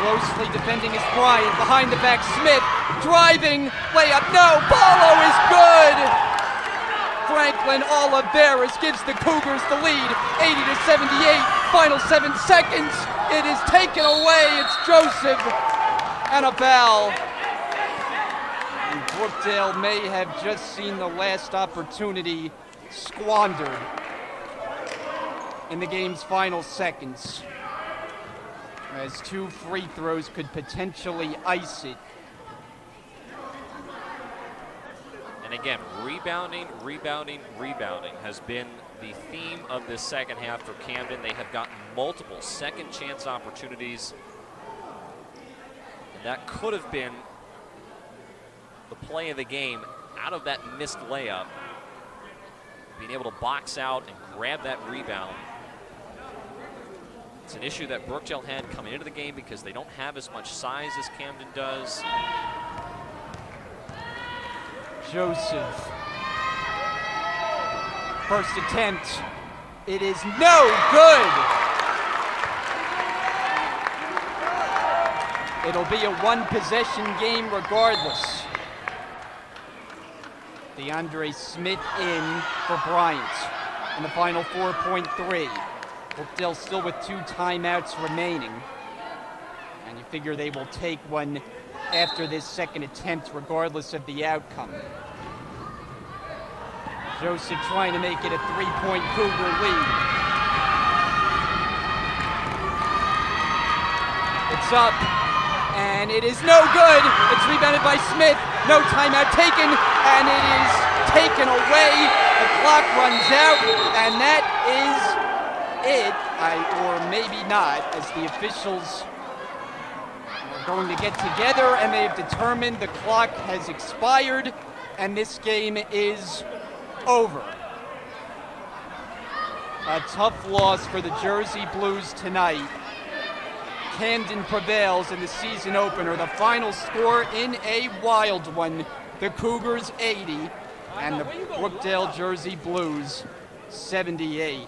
Closely defending is Bryant. Behind the back, Smith driving. Layup, no. Paulo is good. Franklin Oliveras gives the Cougars the lead, 80-78. Final 7 seconds. It is taken away. It's Joseph and a foul. And Brookdale may have just seen the last opportunity squandered in the game's final seconds, as 2 free throws could potentially ice it. And again, rebounding has been the theme of this second half for Camden. They have gotten multiple second chance opportunities, and that could have been the play of the game out of that missed layup. Being able to box out and grab that rebound. It's an issue that Brookdale had coming into the game because they don't have as much size as Camden does. Joseph. First attempt. It is no good. It'll be a 1-possession game regardless. DeAndre Smith in for Bryant in the final 4.3. Brookdale still with 2 timeouts remaining. And you figure they will take one after this second attempt regardless of the outcome. Joseph trying to make it a 3-point Cougar lead. It's up, and it is no good. It's rebounded by Smith. No timeout taken, and it is taken away. The clock runs out, and that is it, or maybe not, as the officials are going to get together and they have determined the clock has expired and this game is over. A tough loss for the Jersey Blues tonight. Camden prevails in the season opener. The final score in a wild one. The Cougars 80 and the Brookdale Jersey Blues 78.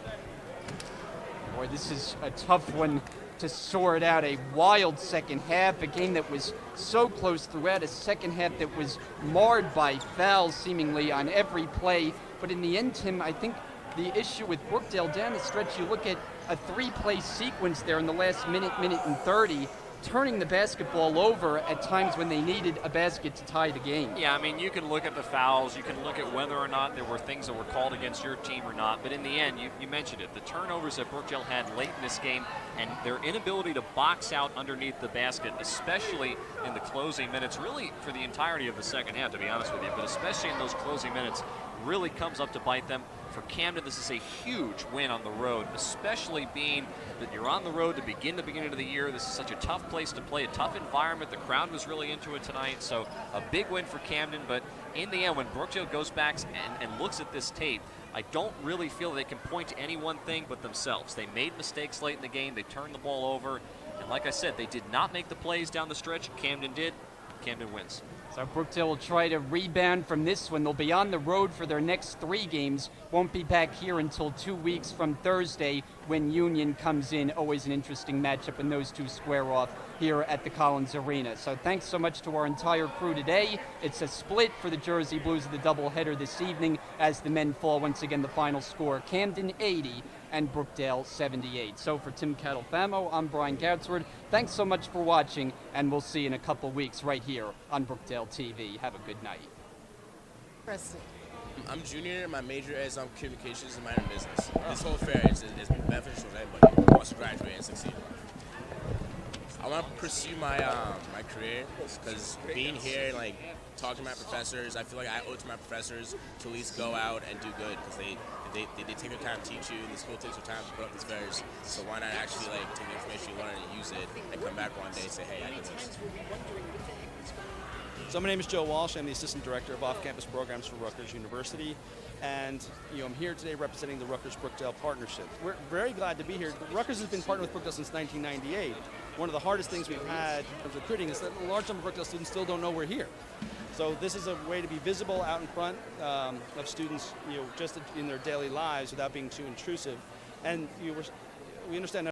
Boy, this is a tough one to sort out. A wild second half, a game that was so close throughout, a second half that was marred by fouls seemingly on every play. But in the end, Tim, I think the issue with Brookdale down the stretch, you look at a 3-play sequence there in the last minute and 30, turning the basketball over at times when they needed a basket to tie the game. Yeah, I mean, you can look at the fouls, you can look at whether or not there were things that were called against your team or not, but in the end, you mentioned it, the turnovers that Brookdale had late in this game and their inability to box out underneath the basket, especially in the closing minutes, really for the entirety of the second half, to be honest with you, but especially in those closing minutes, really comes up to bite them. For Camden, this is a huge win on the road, especially being that you're on the road to begin the beginning of the year. This is such a tough place to play, a tough environment. The crowd was really into it tonight, so a big win for Camden. But in the end, when Brookdale goes back and looks at this tape, I don't really feel they can point to any one thing but themselves. They made mistakes late in the game. They turned the ball over. And like I said, they did not make the plays down the stretch. Camden did. Camden wins. So Brookdale will try to rebound from this one. They'll be on the road for their next 3 games. Won't be back here until 2 weeks from Thursday when Union comes in. Always an interesting matchup, and those two square off here at the Collins Arena. So thanks so much to our entire crew today. It's a split for the Jersey Blues of the doubleheader this evening as the men fall. Once again, the final score, Camden 80 and Brookdale 78. So for Tim Catalfamo, I'm Brian Goutsword. Thanks so much for watching, and we'll see you in a couple weeks right here on Brookdale TV. Have a good night. I'm junior. My major is communications and minor in business. This whole fair is beneficial to anybody who wants to graduate and succeed. I want to pursue my my career because being here and like talking to my professors, I feel like I owe it to my professors to at least go out and do good because they take their time to teach you, and the school takes their time to put up these fairs. So why not actually like take the information you learn and use it, and come back one day and say, hey, I did this. So my name is Joe Walsh. I'm the Assistant Director of Off-Campus Programs for Rutgers University. And I'm here today representing the Rutgers-Brookdale partnership. We're very glad to be here. Rutgers has been partnered with Brookdale since 1998. One of the hardest things we've had in terms of recruiting is that a large number of Brookdale students still don't know we're here. So this is a way to be visible out in front of students, just in their daily lives without being too intrusive. And we understand